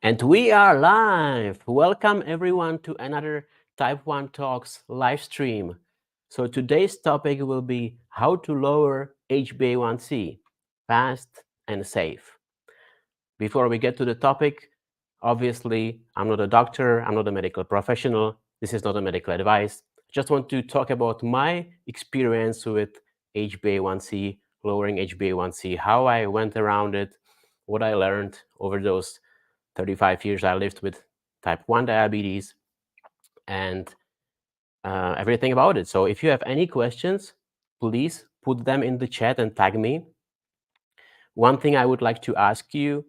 And we are live. Welcome everyone to another Type 1 Talks live stream. So today's topic will be how to lower HbA1c fast and safe. Before we get to the topic, obviously, I'm not a doctor, I'm not a medical professional. This is not a medical advice. Just want to talk about my experience with HbA1c, lowering HbA1c, how I went around it, what I learned over those 35 years I lived with type 1 diabetes, and everything about it. So if you have any questions, please put them in the chat and tag me. One thing I would like to ask you,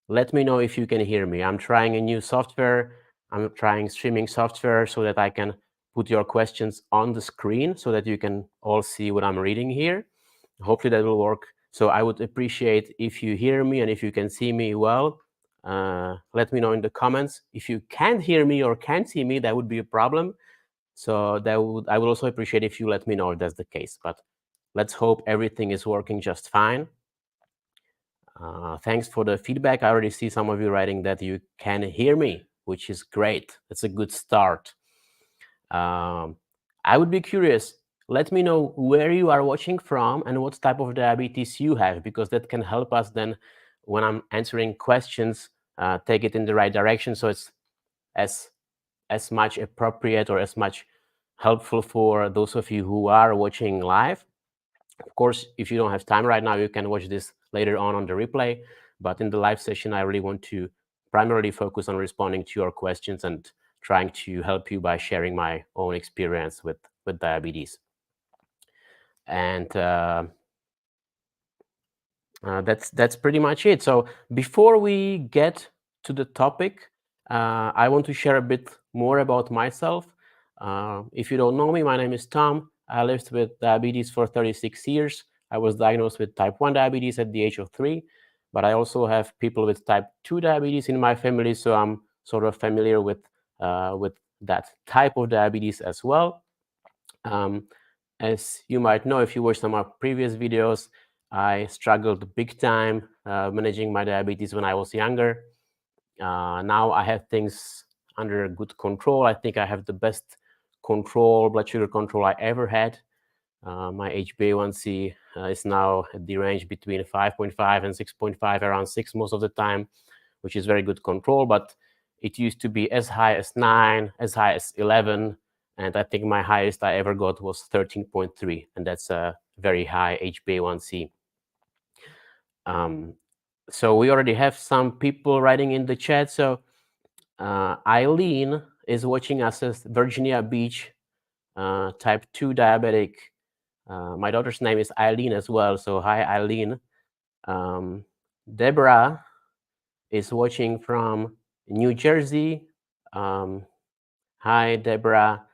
let me know if you can hear me. I'm trying a new software. I'm trying streaming software so that I can put your questions on the screen so that you can all see what I'm reading here. Hopefully that will work. So I would appreciate if you hear me and if you can see me well. Let me know in the comments. If you can't hear me or can't see me, that would be a problem. So I would also appreciate if you let me know if that's the case. But let's hope everything is working just fine. Thanks for the feedback. I already see some of you writing that you can hear me, which is great. That's a good start. I would be curious. Let me know where you are watching from and what type of diabetes you have, because that can help us then when I'm answering questions, take it in the right direction so it's as much appropriate or as much helpful for those of you who are watching live. Of course, if you don't have time right now, you can watch this later on the replay. But in the live session, I really want to primarily focus on responding to your questions and trying to help you by sharing my own experience with diabetes. And that's pretty much it. So before we get to the topic, I want to share a bit more about myself. If you don't know me, my name is Tom. I lived with diabetes for 36 years. I was diagnosed with type 1 diabetes at the age of 3, but I also have people with type 2 diabetes in my family, so I'm sort of familiar with that type of diabetes as well. As you might know, if you watched some of my previous videos, I struggled big time managing my diabetes when I was younger. Now I have things under good control. I think I have the best blood sugar control I ever had. My HbA1c is now at the range between 5.5 and 6.5, around 6 most of the time, which is very good control. But it used to be as high as 9, as high as 11, and I think my highest I ever got was 13.3, and that's a very high HbA1c. So we already have some people writing in the chat. So Eileen is watching us at Virginia Beach, type 2 diabetic. My daughter's name is Eileen as well. So hi, Eileen. Deborah is watching from New Jersey. Hi, Deborah.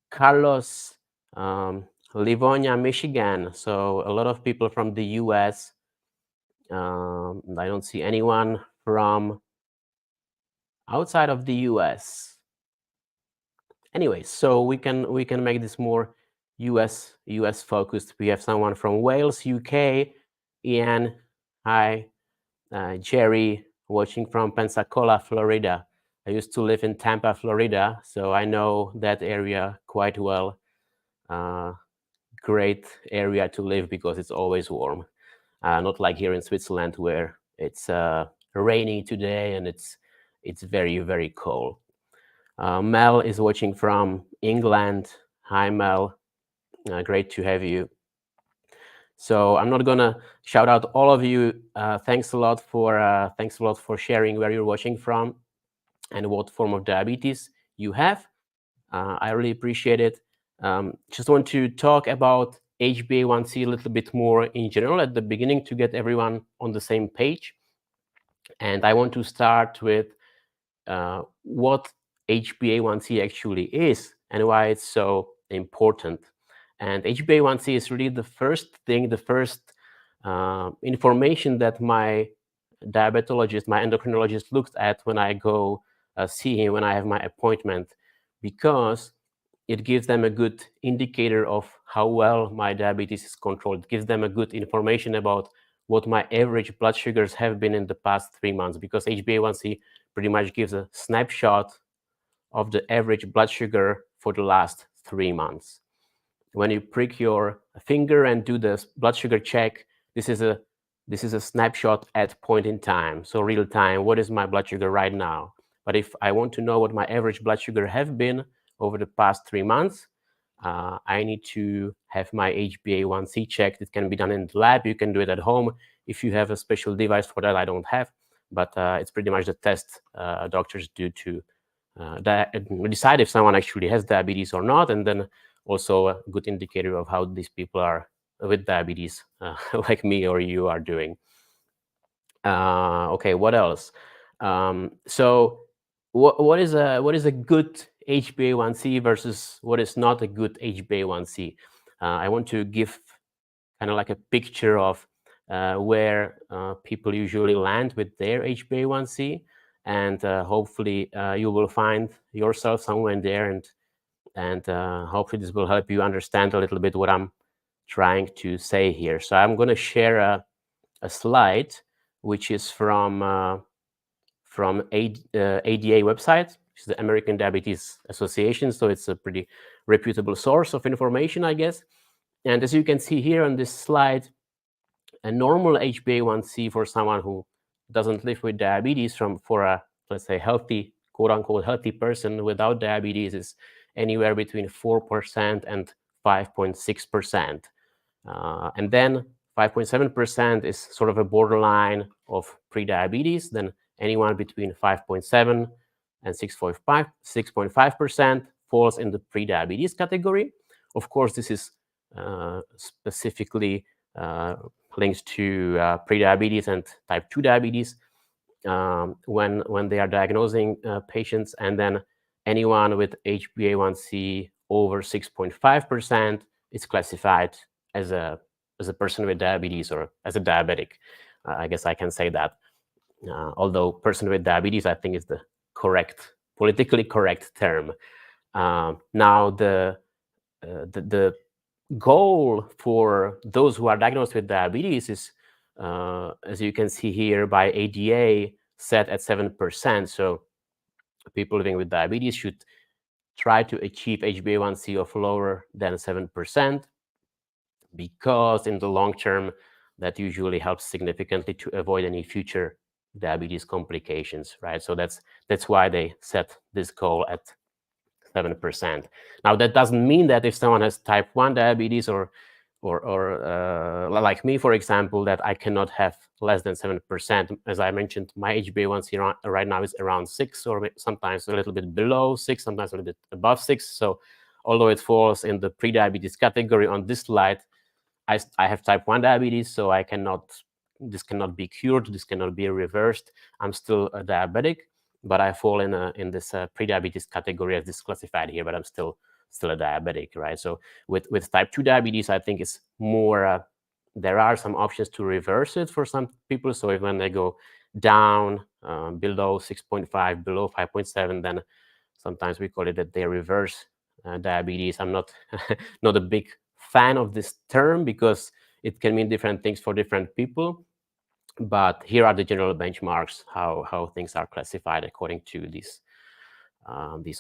Carlos, Livonia, Michigan. So a lot of people from the US. I don't see anyone from outside of the US. Anyway, so we can make this more US focused. We have someone from Wales, UK. Ian, hi. Jerry, watching from Pensacola, Florida. I used to live in Tampa, Florida, so I know that area quite well. Great area to live because it's always warm. Not like here in Switzerland where it's rainy today and it's very, very cold. Mel is watching from England. Hi, Mel. Great to have you. So I'm not gonna shout out all of you. Thanks a lot for sharing where you're watching from and what form of diabetes you have. I really appreciate it. Just want to talk about HbA1c a little bit more in general at the beginning to get everyone on the same page. And I want to start with what HbA1c actually is and why it's so important. And HbA1c is really the first thing, the first information that my diabetologist, my endocrinologist looks at when I go see him, when I have my appointment, because it gives them a good indicator of how well my diabetes is controlled. It gives them a good information about what my average blood sugars have been in the past 3 months, because HbA1c pretty much gives a snapshot of the average blood sugar for the last 3 months. When you prick your finger and do the blood sugar check, this is a snapshot at point in time, so real time. What is my blood sugar right now? But if I want to know what my average blood sugar have been over the past 3 months, I need to have my HbA1c checked. It can be done in the lab. You can do it at home if you have a special device for that. I don't have, but it's pretty much the test doctors do to decide if someone actually has diabetes or not, and then also a good indicator of how these people are with diabetes, like me or you, are doing. Okay, what else? So what is a good HbA1c versus what is not a good HbA1c? I want to give kind of like a picture of where people usually land with their HbA1c, and hopefully you will find yourself somewhere in there, and hopefully this will help you understand a little bit what I'm trying to say here. So I'm going to share a slide which is from ADA website, which is the American Diabetes Association. So it's a pretty reputable source of information, I guess. And as you can see here on this slide, a normal HbA1c for someone who doesn't live with diabetes for a, let's say, healthy, quote unquote, healthy person without diabetes is anywhere between 4% and 5.6%. And then 5.7% is sort of a borderline of prediabetes. Then anyone between 5.7 and 6.5% falls in the prediabetes category. Of course, this is specifically linked to prediabetes and type 2 diabetes when they are diagnosing patients. And then anyone with HbA1c over 6.5% is classified as a person with diabetes or as a diabetic. I guess I can say that. Although person with diabetes, I think, is the correct, politically correct term. Now, the goal for those who are diagnosed with diabetes is, as you can see here, by ADA, set at 7%. So people living with diabetes should try to achieve HbA1c of lower than 7%, because in the long term, that usually helps significantly to avoid any future diabetes complications, right? So that's why they set this goal at 7%. Now, that doesn't mean that if someone has type 1 diabetes or like me, for example, that I cannot have less than 7%. As I mentioned, my HbA1c right now is around 6, or sometimes a little bit below 6, sometimes a little bit above 6. So although it falls in the prediabetes category on this slide, I have type 1 diabetes, so this cannot be cured, this cannot be reversed. I'm still a diabetic, but I fall in this prediabetes category as disclassified here, but I'm still a diabetic, right? So with type 2 diabetes, I think it's more, there are some options to reverse it for some people. So when they go down below 6.5, below 5.7, then sometimes we call it that they reverse diabetes. I'm not not a big fan of this term because it can mean different things for different people. But here are the general benchmarks, how things are classified according to these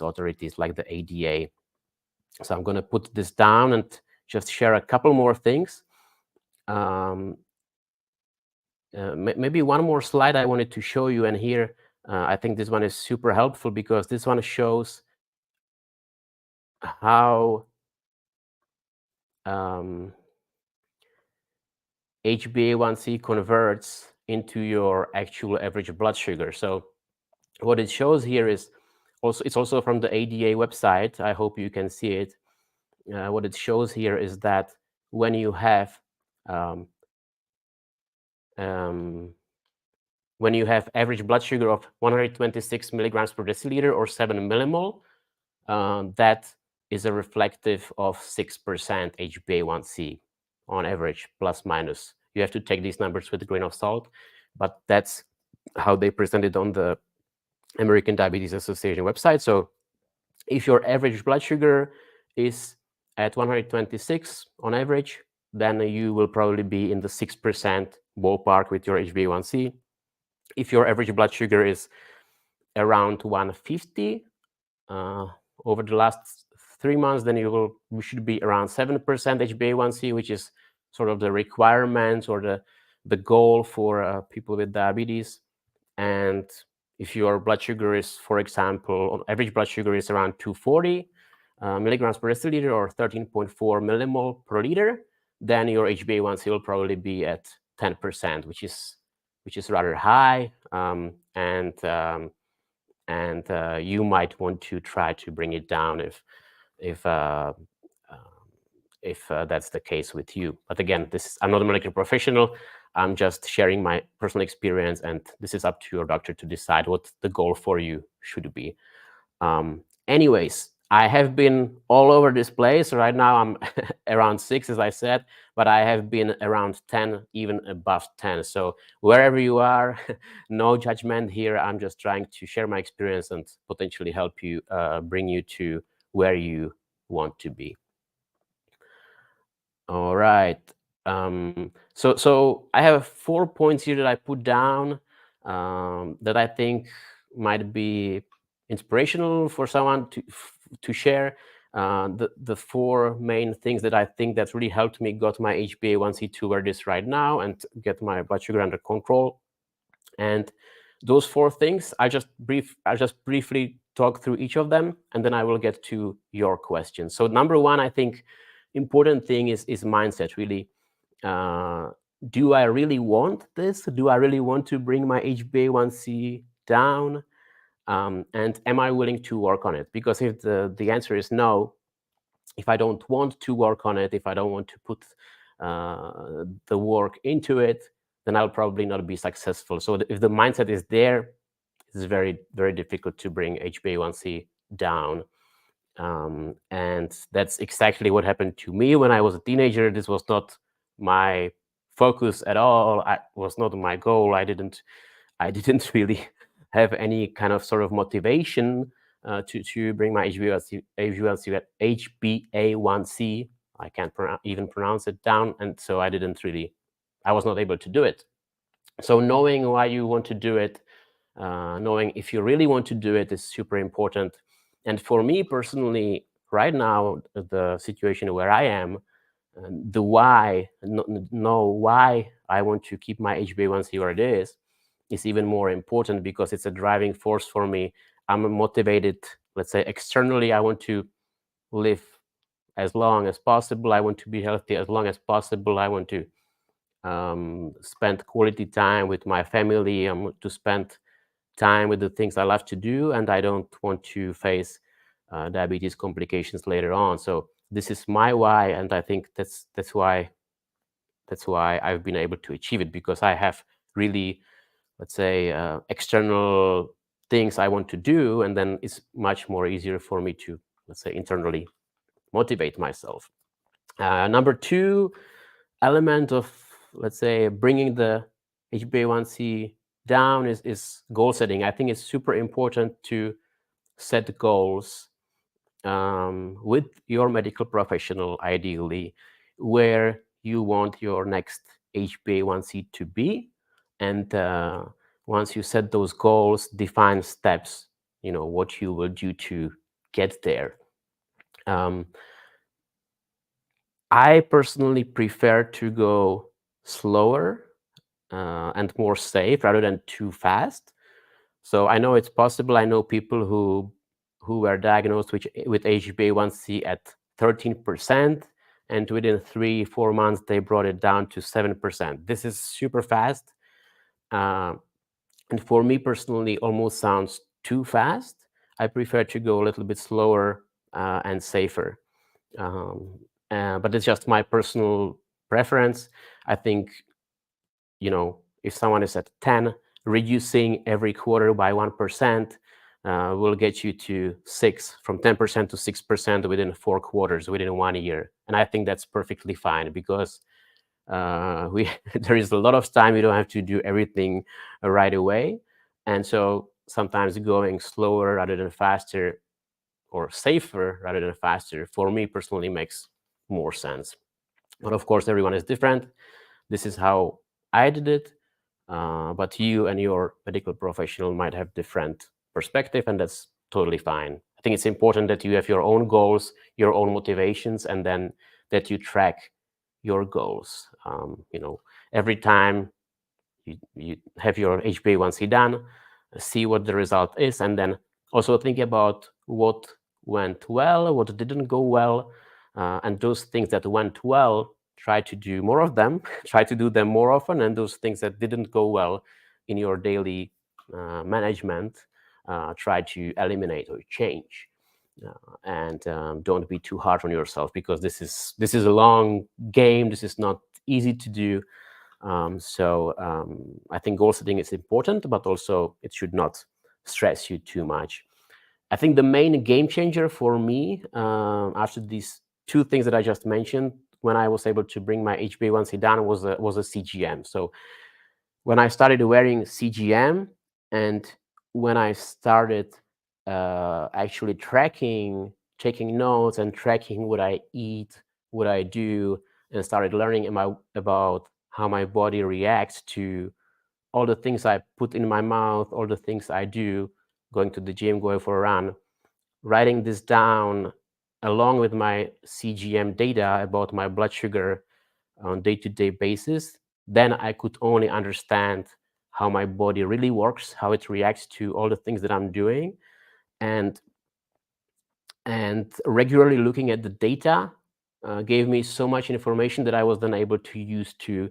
authorities like the ADA. So I'm going to put this down and just share a couple more things. Maybe one more slide I wanted to show you, and here I think this one is super helpful because this one shows how HbA1c converts into your actual average blood sugar. So what it shows here is it's also from the ADA website. I hope you can see it. What it shows here is that when you have average blood sugar of 126 milligrams per deciliter or 7 millimole, that is a reflective of 6% HbA1c on average, plus minus. You have to take these numbers with a grain of salt, but that's how they present it on the American Diabetes Association website. So if your average blood sugar is at 126 on average, then you will probably be in the 6% ballpark with your HbA1c. If your average blood sugar is around 150 over the last 3 months, then you should be around 7% HbA1c, which is sort of the requirement or the goal for people with diabetes. And if your blood sugar is, for example, average blood sugar is around 240 milligrams per deciliter or 13.4 millimole per liter, then your HbA1c will probably be at 10%, which is rather high, and you might want to try to bring it down if that's the case with you. But again, I'm not a medical professional. I'm just sharing my personal experience, and this is up to your doctor to decide what the goal for you should be. Anyways, I have been all over this place. Right now I'm around 6, as I said, but I have been around 10, even above 10. So wherever you are, no judgment here. I'm just trying to share my experience and potentially help you, bring you to where you want to be. All right. So I have 4 points here that I put down that I think might be inspirational for someone to share. The 4 main things that I think that really helped me got my HbA1c to where it is right now and get my blood sugar under control. And those 4 things, I just briefly talk through each of them, and then I will get to your questions. So number 1, I think important thing is mindset. Really, do I really want this? Do I really want to bring my HbA1c down? And am I willing to work on it? Because if the answer is no, if I don't want to work on it, if I don't want to put the work into it, then I'll probably not be successful. So if the mindset is there, it's very, very difficult to bring HbA1c down. And that's exactly what happened to me when I was a teenager. This was not my focus at all. It was not my goal. I didn't really have any kind of sort of motivation to bring my HbA1c. I can't even pronounce it down, and so I was not able to do it. So knowing why you want to do it, knowing if you really want to do it is super important. And for me personally, right now, the situation where I am, the why, know why I want to keep my HbA1c where it is even more important, because it's a driving force for me. I'm motivated, let's say externally, I want to live as long as possible. I want to be healthy as long as possible. I want to spend quality time with my family. I want to spend time with the things I love to do, and I don't want to face diabetes complications later on. So this is my why, and I think that's why I've been able to achieve it, because I have really, let's say, external things I want to do, and then it's much more easier for me to, let's say, internally motivate myself. Number 2 element of, let's say, bringing the HbA1c down is goal setting. I think it's super important to set goals with your medical professional, ideally, where you want your next HbA1c to be. And once you set those goals, define steps, what you will do to get there. I personally prefer to go slower and more safe rather than too fast. So I know it's possible. I know people who were diagnosed with HbA1c at 13%, and within 3-4 months they brought it down to 7%. This is super fast, and for me personally, almost sounds too fast. I prefer to go a little bit slower and safer. But it's just my personal preference. I think, if someone is at 10, reducing every quarter by 1% will get you to 6, from 10% to 6% within 4 quarters, within 1 year. And I think that's perfectly fine, because there is a lot of time. You don't have to do everything right away. And so sometimes going slower rather than faster, or safer rather than faster, for me personally makes more sense. But of course, everyone is different. This is how I did it, but you and your medical professional might have different perspective, and that's totally fine. I think it's important that you have your own goals, your own motivations, and then that you track your goals. Every time you have your HbA1c done, see what the result is, and then also think about what went well, what didn't go well, and those things that went well, try to do more of them, try to do them more often, and those things that didn't go well in your daily management, try to eliminate or change. And don't be too hard on yourself, because this is a long game. This is not easy to do. I think goal setting is important, but also it should not stress you too much. I think the main game changer for me, after these two things that I just mentioned, when I was able to bring my HbA1c down, was a CGM. So when I started wearing CGM, and when I started actually taking notes and tracking what I eat, what I do, and started learning about how my body reacts to all the things I put in my mouth, all the things I do, going to the gym, going for a run, writing this down along with my CGM data about my blood sugar on day-to-day basis, then I could only understand how my body really works, how it reacts to all the things that I'm doing. And regularly looking at the data gave me so much information that I was then able to use to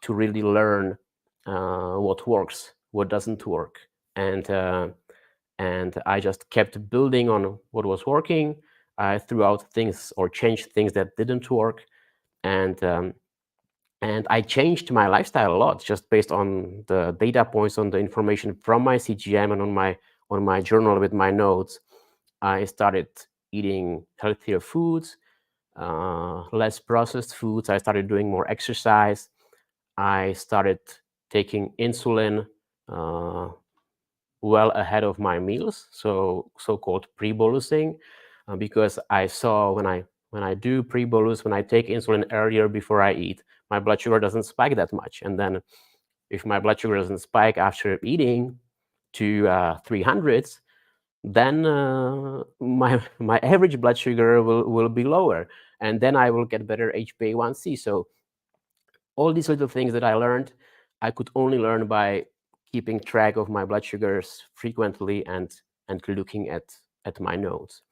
really learn what works, what doesn't work. And I just kept building on what was working. I threw out things or changed things that didn't work. And I changed my lifestyle a lot just based on the data points, on the information from my CGM, and on my journal with my notes. I started eating healthier foods, less processed foods. I started doing more exercise. I started taking insulin well ahead of my meals, so-called pre-bolusing, because I saw when I do pre-bolus, when I take insulin earlier before I eat, my blood sugar doesn't spike that much. And then if my blood sugar doesn't spike after eating to 300s, then my average blood sugar will be lower, and then I will get better HbA1c. So all these little things that I learned, I could only learn by keeping track of my blood sugars frequently and looking at my notes.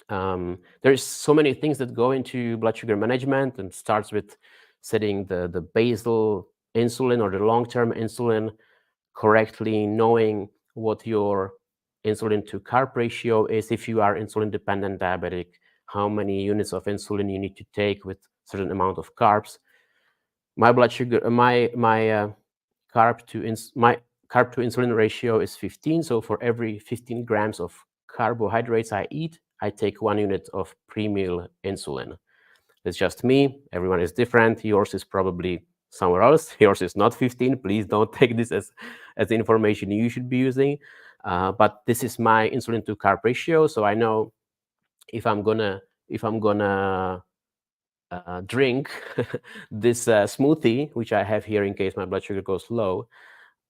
There's so many things that go into blood sugar management, and starts with setting the basal insulin or the long-term insulin correctly, knowing what your insulin to carb ratio is if you are insulin dependent diabetic, how many units of insulin you need to take with certain amount of carbs. My blood sugar, my carb to insulin ratio is 15. So for every 15 grams of carbohydrates I eat, I take 1 unit of pre-meal insulin. It's just me. Everyone is different. Yours is probably somewhere else. Yours is not 15. Please don't take this as the information you should be using. But this is my insulin to carb ratio. So I know if I'm gonna drink this smoothie, which I have here in case my blood sugar goes low,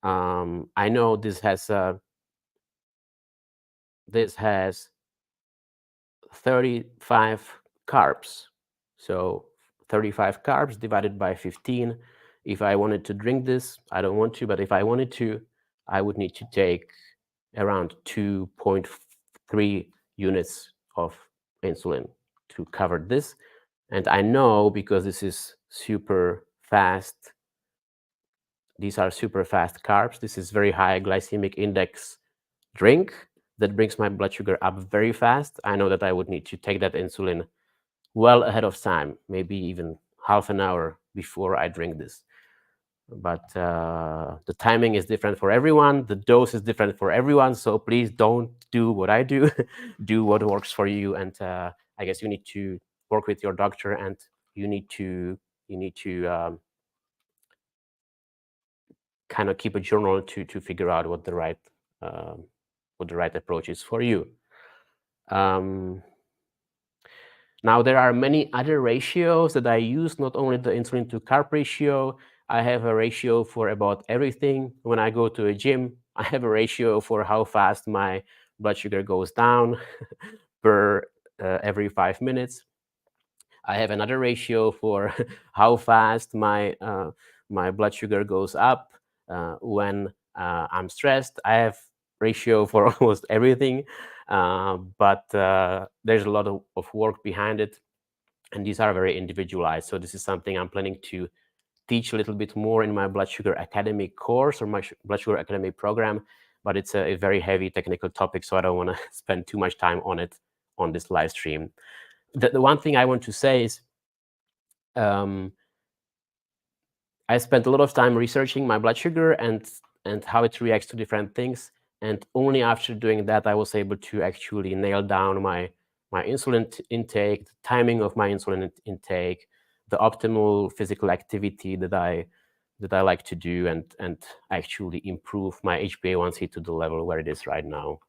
I know this has 35 carbs. So 35 carbs divided by 15. If I wanted to drink this, I don't want to, but if I wanted to, I would need to take around 2.3 units of insulin to cover this. And I know, because this is super fast, these are super fast carbs, this is very high glycemic index drink that brings my blood sugar up very fast. I know that I would need to take that insulin well ahead of time, maybe even half an hour before I drink this. But the timing is different for everyone. The dose is different for everyone. So please don't do what I do. Do what works for you. And I guess you need to work with your doctor, and you need to kind of keep a journal to figure out what the right approach is for you. Now, there are many other ratios that I use, not only the insulin to carb ratio. I have a ratio for about everything. When I go to a gym, I have a ratio for how fast my blood sugar goes down per every 5 minutes. I have another ratio for how fast my blood sugar goes up when I'm stressed. I have ratio for almost everything, but there's a lot of work behind it, and these are very individualized. So this is something I'm planning to teach a little bit more in my Blood Sugar Academy course or my Blood Sugar Academy program, but it's a very heavy technical topic, so I don't want to spend too much time on it on this live stream. The one thing I want to say is I spent a lot of time researching my blood sugar and how it reacts to different things. And only after doing that, I was able to actually nail down my insulin intake, the timing of my insulin intake, the optimal physical activity that I like to do, and actually improve my HbA1c to the level where it is right now.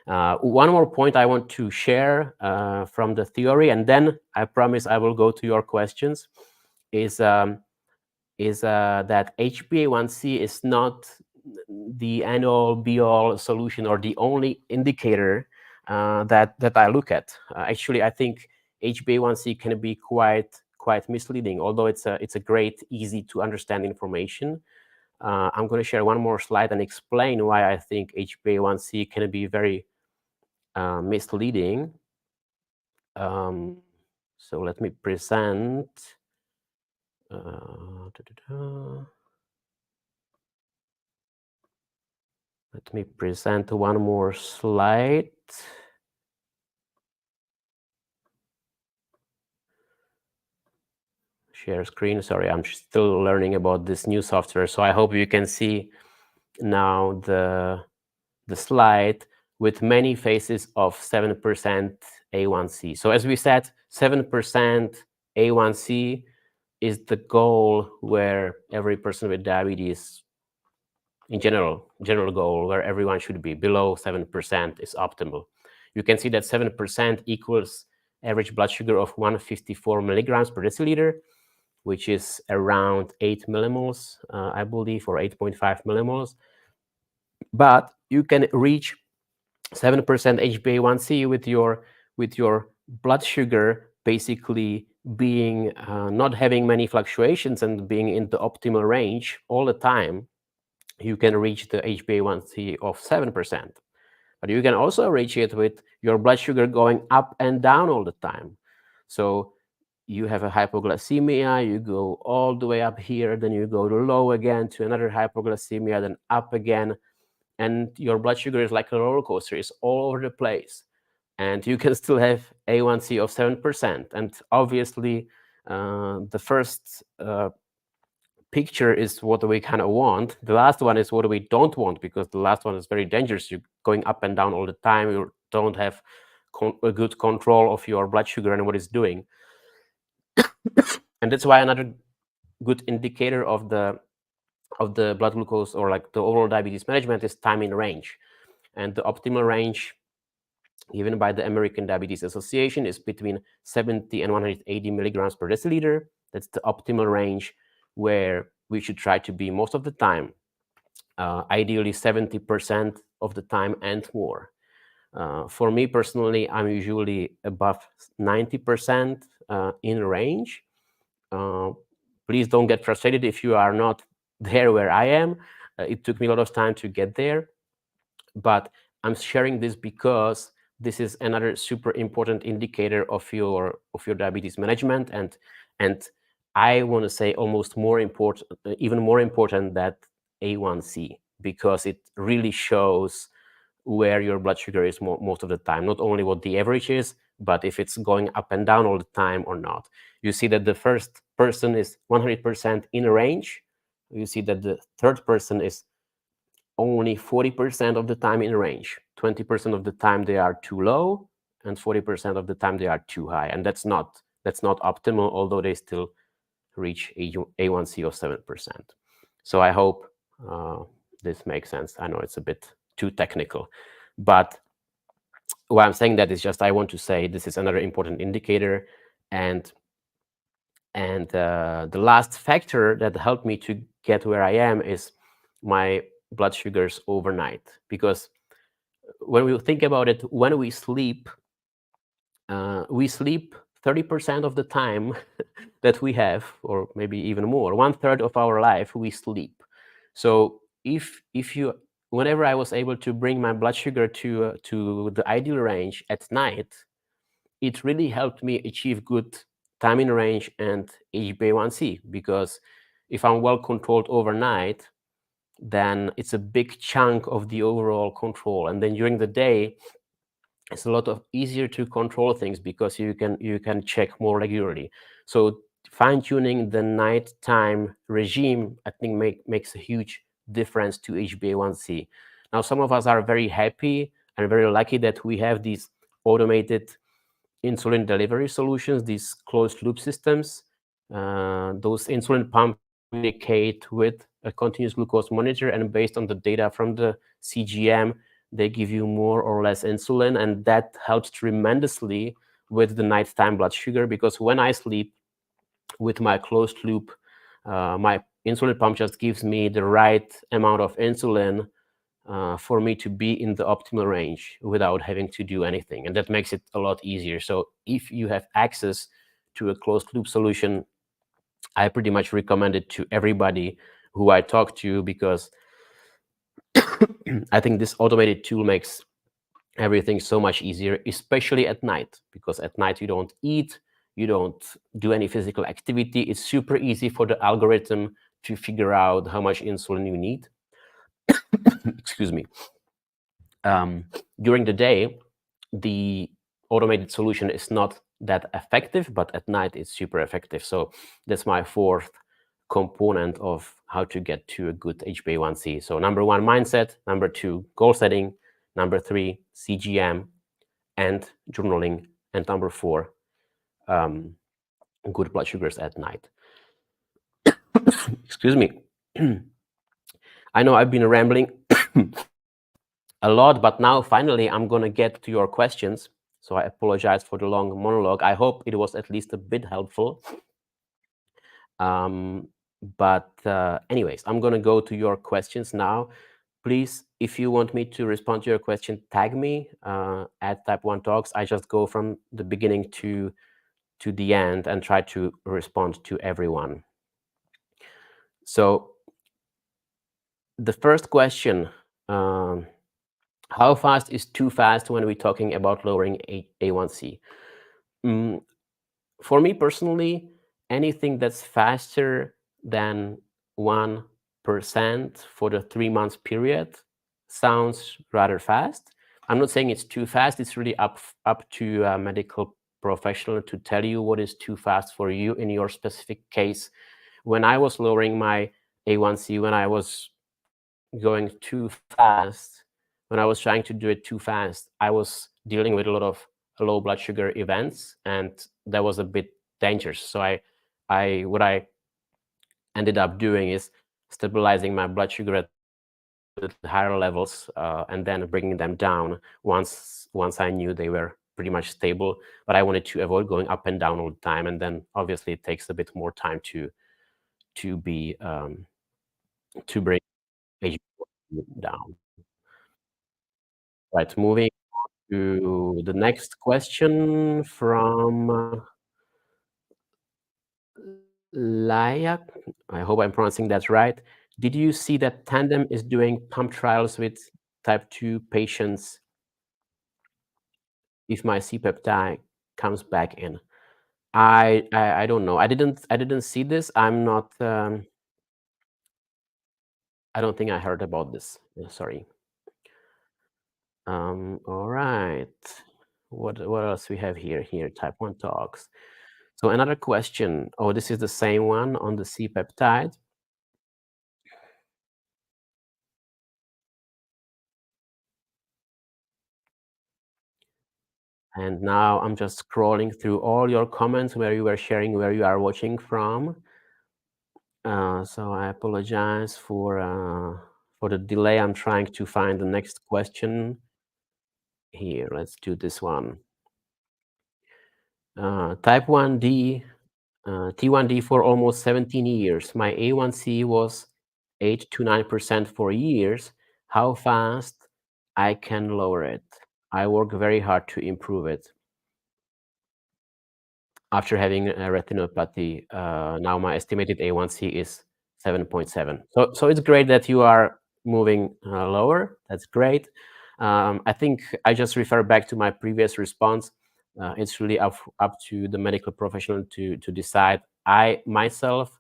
One more point I want to share from the theory, and then I promise I will go to your questions, is that HbA1c is not the end-all, be-all solution or the only indicator that I look at. Actually, I think HbA1c can be quite misleading, although it's a great, easy to understand information. I'm going to share one more slide and explain why I think HbA1c can be very misleading. So let me present. Let me present one more slide. Share screen. Sorry, I'm still learning about this new software. So I hope you can see now the slide with many faces of 7% A1C. So as we said, 7% A1C is the goal where every person with diabetes, in general goal, where everyone should be. Below 7% is optimal. You can see that 7% equals average blood sugar of 154 milligrams per deciliter, which is around 8 millimoles, I believe, or 8.5 millimoles. But you can reach 7% HbA1c with your blood sugar basically being not having many fluctuations and being in the optimal range all the time. You can reach the HbA1c of 7%. But you can also reach it with your blood sugar going up and down all the time. So you have a hypoglycemia, you go all the way up here, then you go to low again to another hypoglycemia, then up again. And your blood sugar is like a roller coaster, it's all over the place. And you can still have A1C of 7%. And obviously, the first picture is what we kind of want. The last one is what we don't want, because the last one is very dangerous. You're going up and down all the time. You don't have a good control of your blood sugar and what it's doing. And that's why another good indicator of the blood glucose, or like the overall diabetes management, is time in range. And the optimal range given by the American Diabetes Association is between 70 and 180 milligrams per deciliter. That's the optimal range where we should try to be most of the time, ideally 70% of the time and more. For me personally, I'm usually above 90% in range. Please don't get frustrated if you are not there where I am. It took me a lot of time to get there, but I'm sharing this because this is another super important indicator of your diabetes management, and I want to say almost more important, even more important than A1C, because it really shows where your blood sugar is most of the time, not only what the average is, but if it's going up and down all the time or not. You see that the first person is 100% in range. You see that the third person is only 40% of the time in range. 20% of the time they are too low, and 40% of the time they are too high. And that's not optimal, although they still reach A1C of 7%. So I hope this makes sense. I know it's a bit too technical, but why I'm saying that is just I want to say this is another important indicator, and And the last factor that helped me to get where I am is my blood sugars overnight. Because when we think about it, when we sleep 30% of the time that we have, or maybe even more. 1/3 of our life we sleep. So if you, whenever I was able to bring my blood sugar to the ideal range at night, it really helped me achieve good time in range and HbA1c. Because if I'm well controlled overnight, then it's a big chunk of the overall control. And then during the day, it's a lot of easier to control things because you can check more regularly. So fine-tuning the nighttime regime, I think, makes a huge difference to HbA1c. Now, some of us are very happy and very lucky that we have these automated insulin delivery solutions, these closed loop systems. Those insulin pumps communicate with a continuous glucose monitor, and based on the data from the CGM, they give you more or less insulin, and that helps tremendously with the nighttime blood sugar. Because when I sleep with my closed loop, my insulin pump just gives me the right amount of insulin for me to be in the optimal range without having to do anything. And that makes it a lot easier. So if you have access to a closed loop solution, I pretty much recommend it to everybody who I talk to, because I think this automated tool makes everything so much easier, especially at night, because at night you don't eat, you don't do any physical activity. It's super easy for the algorithm to figure out how much insulin you need. Excuse me. During the day, the automated solution is not that effective, but at night it's super effective. So that's my fourth component of how to get to a good HbA1c. So number one, mindset. Number two, goal setting. Number three, CGM and journaling. And number four, good blood sugars at night. Excuse me. I know I've been rambling a lot, but now finally I'm going to get to your questions. So I apologize for the long monologue. I hope it was at least a bit helpful. But anyways, I'm going to go to your questions now. Please, if you want me to respond to your question, tag me at Type 1 Talks. I just go from the beginning to the end and try to respond to everyone. So the first question, how fast is too fast when we're talking about lowering A1C? For me personally, anything that's faster than 1% for the 3 month period sounds rather fast. I'm not saying it's too fast. It's really up to a medical professional to tell you what is too fast for you in your specific case. When I was lowering my A1C, when I was going too fast, when I was trying to do it too fast, I was dealing with a lot of low blood sugar events, and that was a bit dangerous. So what I ended up doing is stabilizing my blood sugar at higher levels, and then bringing them down once I knew they were pretty much stable. But I wanted to avoid going up and down all the time, and then obviously it takes a bit more time to be to bring HbA1c down. Right, moving to the next question from Layak. I hope I'm pronouncing that right. Did you see that Tandem is doing pump trials with type 2 patients if my C-peptide comes back in? I don't know. I didn't see this. I'm not. I don't think I heard about this. Sorry. All right. What else we have here? Here, type 1 talks. So another question. Oh, this is the same one on the C-peptide. And now I'm just scrolling through all your comments where you were sharing where you are watching from. So I apologize for the delay. I'm trying to find the next question. Here, let's do this one. Type 1D T1D for almost 17 years. My A1C was 8 to 9% for years. How fast I can lower it? I work very hard to improve it. After having a retinopathy, now my estimated A1C is 7.7. So it's great that you are moving lower. That's great. I think I just refer back to my previous response. It's really up to the medical professional to decide. I myself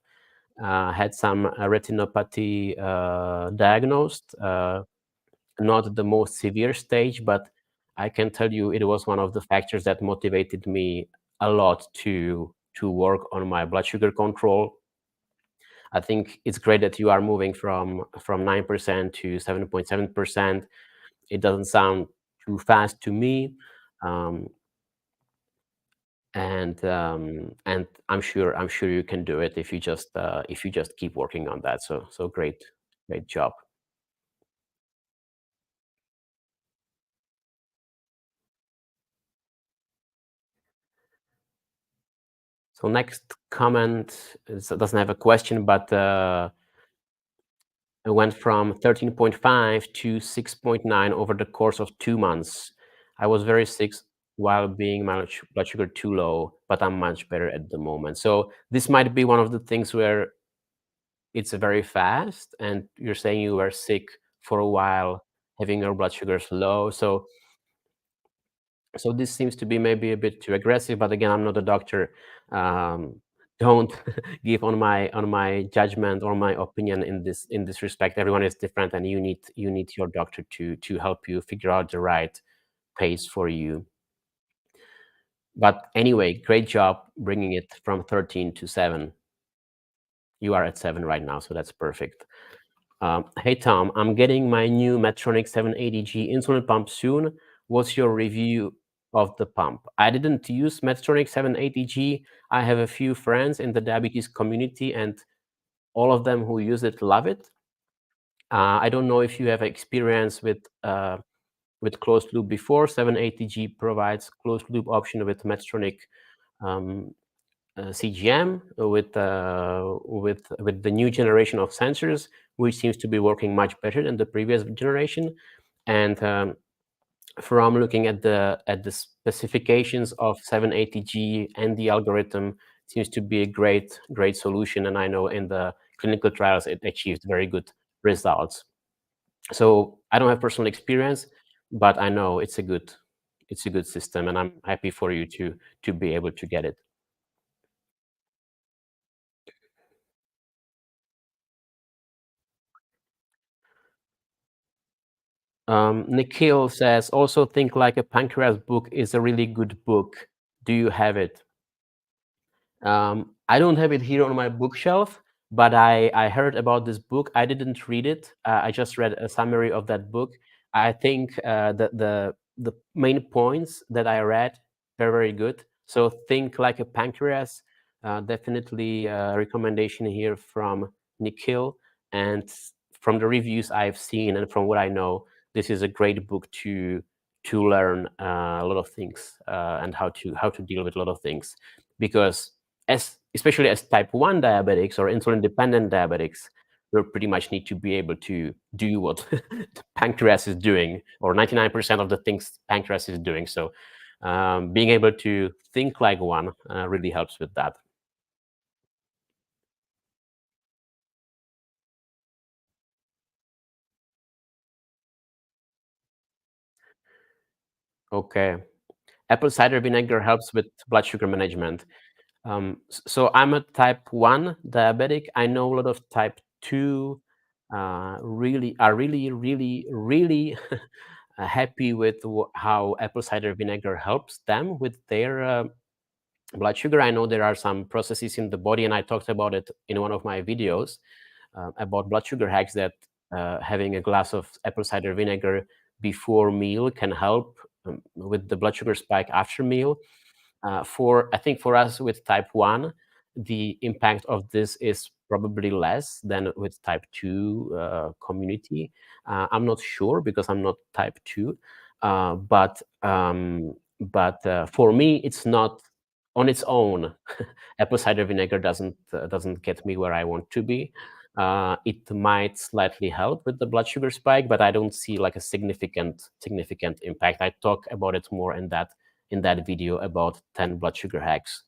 had some retinopathy diagnosed, not the most severe stage, but I can tell you it was one of the factors that motivated me a lot to work on my blood sugar control. I think it's great that you are moving from 9% to 7.7%. It doesn't sound too fast to me. Um, and I'm sure you can do it if you just keep working on that. So great job. So next comment doesn't have a question, but it went from 13.5 to 6.9 over the course of 2 months. I was very sick while being my blood sugar too low, but I'm much better at the moment. So this might be one of the things where it's very fast, and you're saying you were sick for a while, having your blood sugars low. So this seems to be maybe a bit too aggressive, but again, I'm not a doctor. Don't give on my judgment or my opinion in this respect. Everyone is different, and you need your doctor to help you figure out the right pace for you. But anyway, great job bringing it from 13 to 7. You are at 7 right now, so that's perfect. Hey Tom, I'm getting my new Medtronic 780G insulin pump soon. What's your review of the pump? I didn't use Medtronic 780G. I have a few friends in the diabetes community, and all of them who use it love it. I don't know if you have experience with closed loop before. 780G provides closed loop option with Medtronic um, CGM with the new generation of sensors, which seems to be working much better than the previous generation. And from looking at the specifications of 780G and the algorithm, seems to be a great solution. And I know in the clinical trials it achieved very good results. So I don't have personal experience, but I know it's a good system, and I'm happy for you to be able to get it. Nikhil says, also think like a pancreas book is a really good book. Do you have it? I don't have it here on my bookshelf, but I heard about this book. I didn't read it. I just read a summary of that book. I think the main points that I read were very good. So think like a pancreas. Definitely a recommendation here from Nikhil. And from the reviews I've seen and from what I know, this is a great book to learn a lot of things and how to deal with a lot of things, because as especially as type 1 diabetics or insulin dependent diabetics, we pretty much need to be able to do what the pancreas is doing, or 99% of the things pancreas is doing. So being able to think like one really helps with that. Okay. Apple cider vinegar helps with blood sugar management. So I'm a type 1 diabetic. I know a lot of type 2 really happy with how apple cider vinegar helps them with their blood sugar. I know there are some processes in the body, and I talked about it in one of my videos about blood sugar hacks, that having a glass of apple cider vinegar before meal can help with the blood sugar spike after meal. For I think for us with type 1, the impact of this is probably less than with type 2 community. I'm not sure because I'm not type 2, but for me, it's not on its own, apple cider vinegar doesn't get me where I want to be. It might slightly help with the blood sugar spike, but I don't see like a significant impact. I talk about it more in that video about 10 blood sugar hacks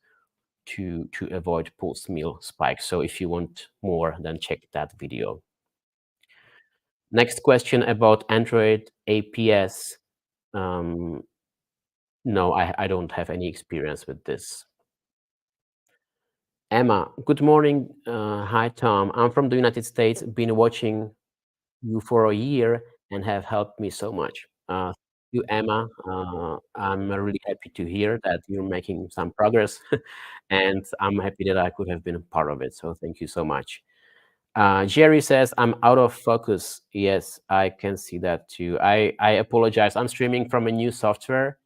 to avoid post-meal spikes. So if you want more, then check that video. Next question about Android APS. Um, no, I don't have any experience with this. Emma, good morning. Hi, Tom. I'm from the United States. Been watching you for a year and have helped me so much. You, Emma. I'm really happy to hear that you're making some progress, and I'm happy that I could have been a part of it. So thank you so much. Jerry says, I'm out of focus. Yes, I can see that too. I apologize. I'm streaming from a new software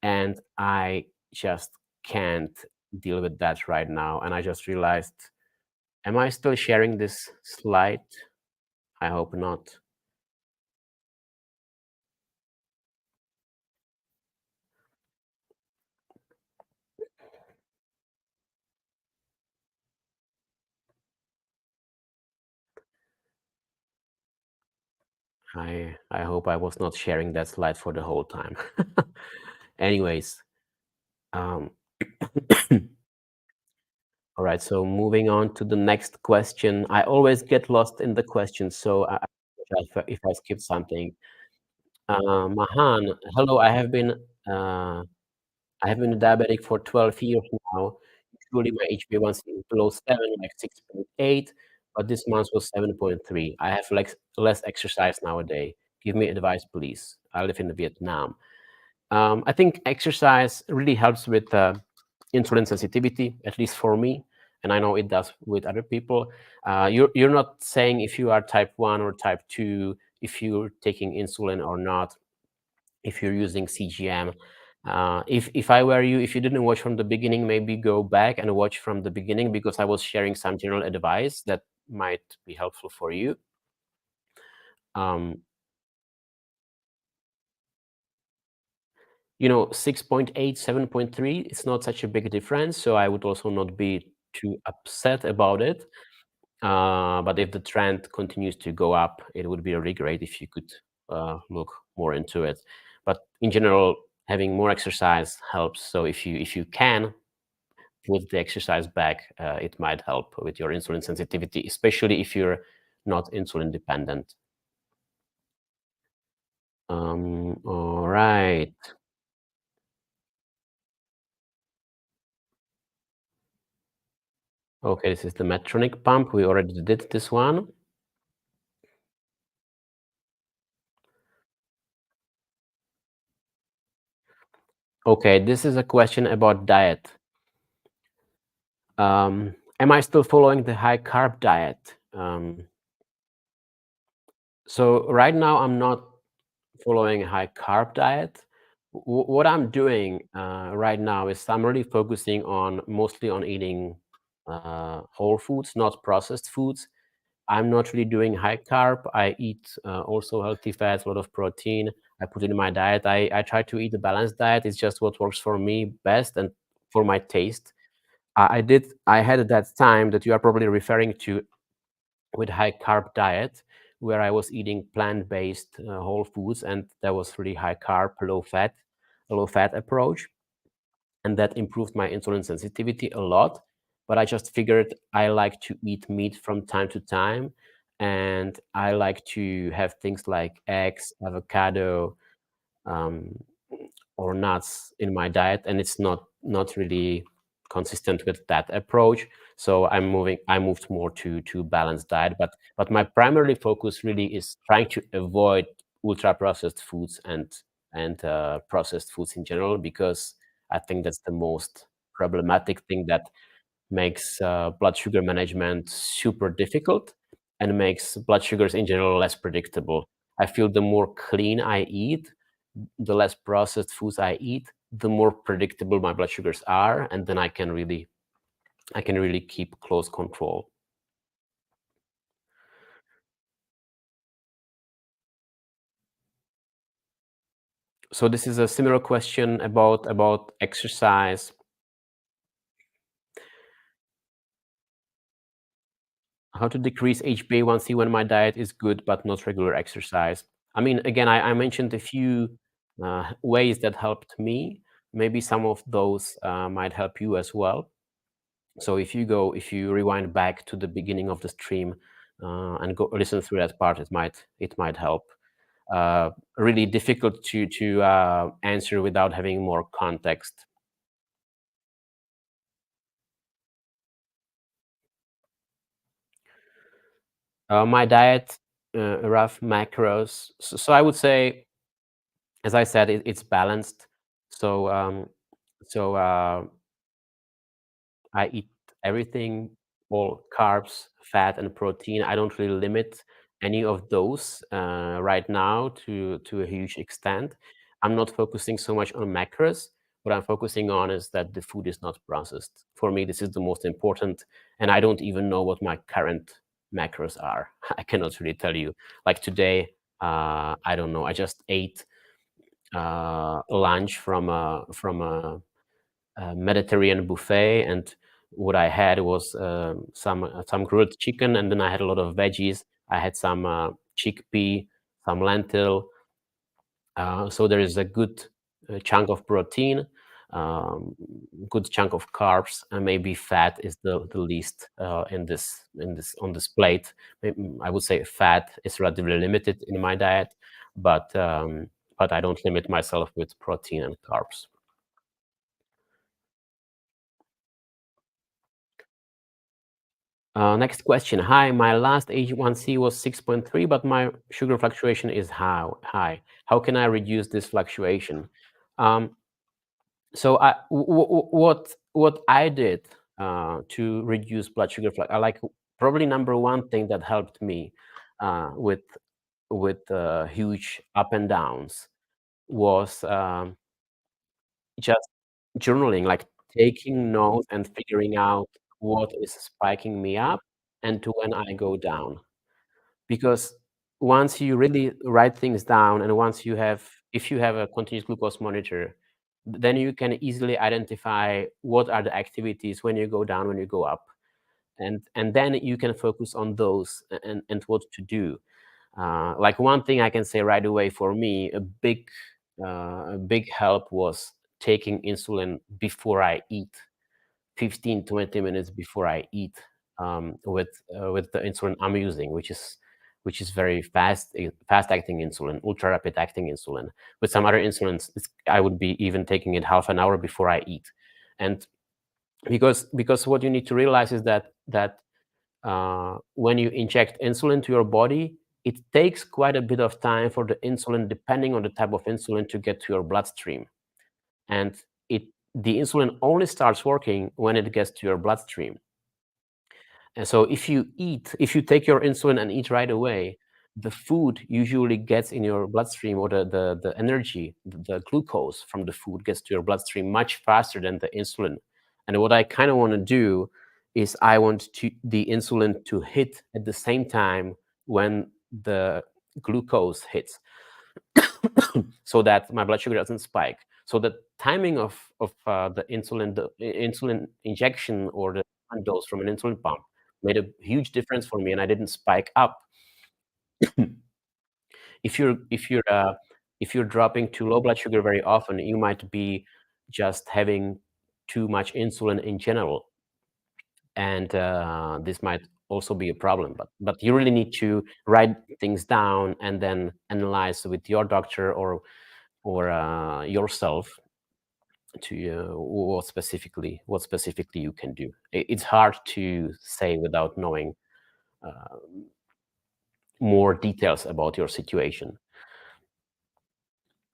and I just can't deal with that right now. And I just realized, am I still sharing this slide? I hope not. I hope I was not sharing that slide for the whole time. Anyways, um, all right, so moving on to the next question. I always get lost in the questions, so I apologize if I skip something. Mahan, hello. I have been a diabetic for 12 years now. Usually my HbA1c is below 7, like 6.8, but this month was 7.3. I have less exercise nowadays. Give me advice, please. I live in Vietnam. I think exercise really helps with insulin sensitivity, at least for me, and I know it does with other people. You're not saying if you are type 1 or type 2, if you're taking insulin or not, if you're using CGM. If I were you, if you didn't watch from the beginning, maybe go back and watch from the beginning, because I was sharing some general advice that might be helpful for you. Um, 6.8, 7.3, it's not such a big difference, so I would also not be too upset about it. But if the trend continues to go up, it would be really great if you could look more into it. But in general, having more exercise helps. So if you can put the exercise back, it might help with your insulin sensitivity, especially if you're not insulin dependent. All right. Okay, this is the Medtronic pump. We already did this one. Okay, this is a question about diet. Am I still following the high carb diet? So right now I'm not following a high carb diet. What I'm doing right now is I'm really focusing on mostly on eating whole foods, not processed foods. I'm not really doing high carb. I eat also healthy fats, a lot of protein. I put it in my diet. I try to eat a balanced diet. It's just what works for me best and for my taste. I had at that time that you are probably referring to with high carb diet, where I was eating plant-based whole foods, and that was really high carb, low fat approach, and that improved my insulin sensitivity a lot. But I just figured I like to eat meat from time to time, and I like to have things like eggs, avocado, um, or nuts in my diet, and it's not really consistent with that approach. So I moved more to balanced diet, but my primary focus really is trying to avoid ultra processed foods and processed foods in general, because I think that's the most problematic thing that makes blood sugar management super difficult and makes blood sugars in general less predictable. I feel the more clean I eat, the less processed foods I eat, the more predictable my blood sugars are, and then I can really keep close control. So this is a similar question about exercise. How to decrease HbA1c when my diet is good but not regular exercise. I mean, again, I mentioned a few ways that helped me. Maybe some of those might help you as well. So if you rewind back to the beginning of the stream and go listen through that part, it might help. Really difficult to answer without having more context. My diet, rough macros. So I would say, as I said, it's balanced. So so I eat everything, all carbs, fat, and protein. I don't really limit any of those right now to a huge extent. I'm not focusing so much on macros. What I'm focusing on is that the food is not processed. For me, this is the most important, and I don't even know what my current macros are. I cannot really tell you. Like today, I don't know. I just ate lunch from a Mediterranean buffet, and what I had was some grilled chicken, and then I had a lot of veggies. I had some chickpea, some lentil. So there is a good chunk of protein, um, good chunk of carbs, and maybe fat is the least in this on this plate. I would say fat is relatively limited in my diet, but I don't limit myself with protein and carbs. Next question. Hi, my last HbA1c was 6.3, but my sugar fluctuation is high. How can I reduce this fluctuation? Um, so what I did to reduce blood sugar like probably number one thing that helped me with huge up and downs was just journaling, like taking notes and figuring out what is spiking me up and to when I go down. Because once you really write things down and once you have if you have a continuous glucose monitor, then you can easily identify what are the activities when you go down, when you go up, and then you can focus on those and what to do. Like one thing I can say right away for me, a big help was taking insulin before I eat, 15, 20 minutes before I eat, with the insulin I'm using, which is very fast acting insulin, ultra rapid acting insulin. With some other insulins, I would be even taking it half an hour before I eat, and because what you need to realize is that when you inject insulin to your body, it takes quite a bit of time for the insulin, depending on the type of insulin, to get to your bloodstream. And it the insulin only starts working when it gets to your bloodstream. And so if you take your insulin and eat right away, the food usually gets in your bloodstream, or the energy, the glucose from the food gets to your bloodstream much faster than the insulin. And what I kind of want to do is I want the insulin to hit at the same time when the glucose hits, so that my blood sugar doesn't spike. So the timing of the insulin injection or the dose from an insulin pump made a huge difference for me, and I didn't spike up. If you're if you're if you're dropping to low blood sugar very often, you might be just having too much insulin in general, and this might also be a problem. But you really need to write things down and then analyze with your doctor or yourself to what specifically you can do. It's hard to say without knowing uh, more details about your situation.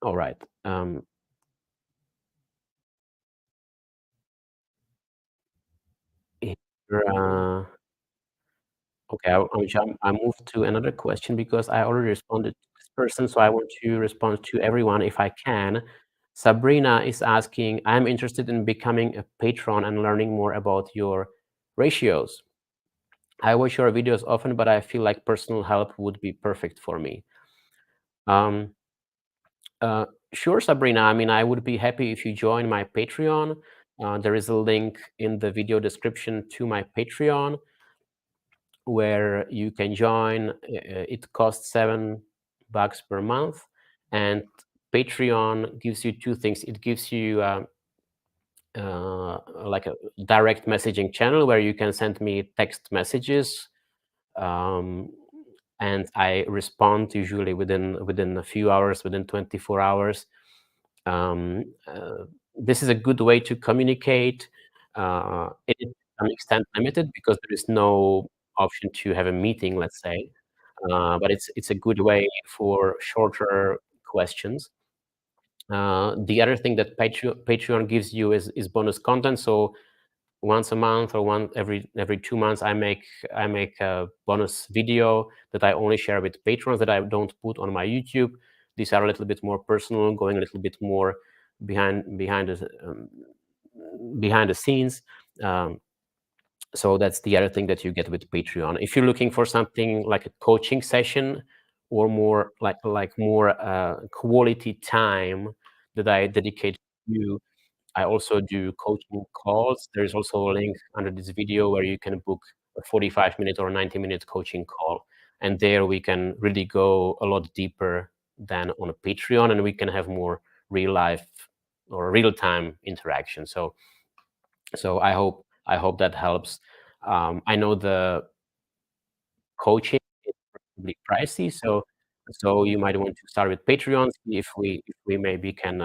All right. Here, okay, I moved to another question because I already responded to this person, so I want to respond to everyone if I can. Sabrina is asking, I'm interested in becoming a patron and learning more about your ratios. I watch your videos often, but I feel like personal help would be perfect for me. Um, uh, sure, Sabrina. I mean, I would be happy if you join my Patreon. There is a link in the video description to my Patreon. where you can join. It costs $7 per month, and Patreon gives you two things. It gives you like a direct messaging channel where you can send me text messages, um, and I respond usually within a few hours, within 24 hours. Um, uh, this is a good way to communicate. It is to some extent limited because there is no option to have a meeting, let's say. But it's a good way for shorter questions. The other thing that Patreon gives you is bonus content. So once a month or every 2 months, I make a bonus video that I only share with patrons that I don't put on my YouTube. These are a little bit more personal, going a little bit more behind the scenes. Um, so that's the other thing that you get with Patreon. If you're looking for something like a coaching session or more like more quality time that I dedicate to you, I also do coaching calls. There's also a link under this video where you can book a 45-minute or 90-minute coaching call. And there we can really go a lot deeper than on a Patreon, and we can have more real life or real time interaction. So I hope that helps. I know the coaching is probably pricey, so you might want to start with Patreon, see if we maybe can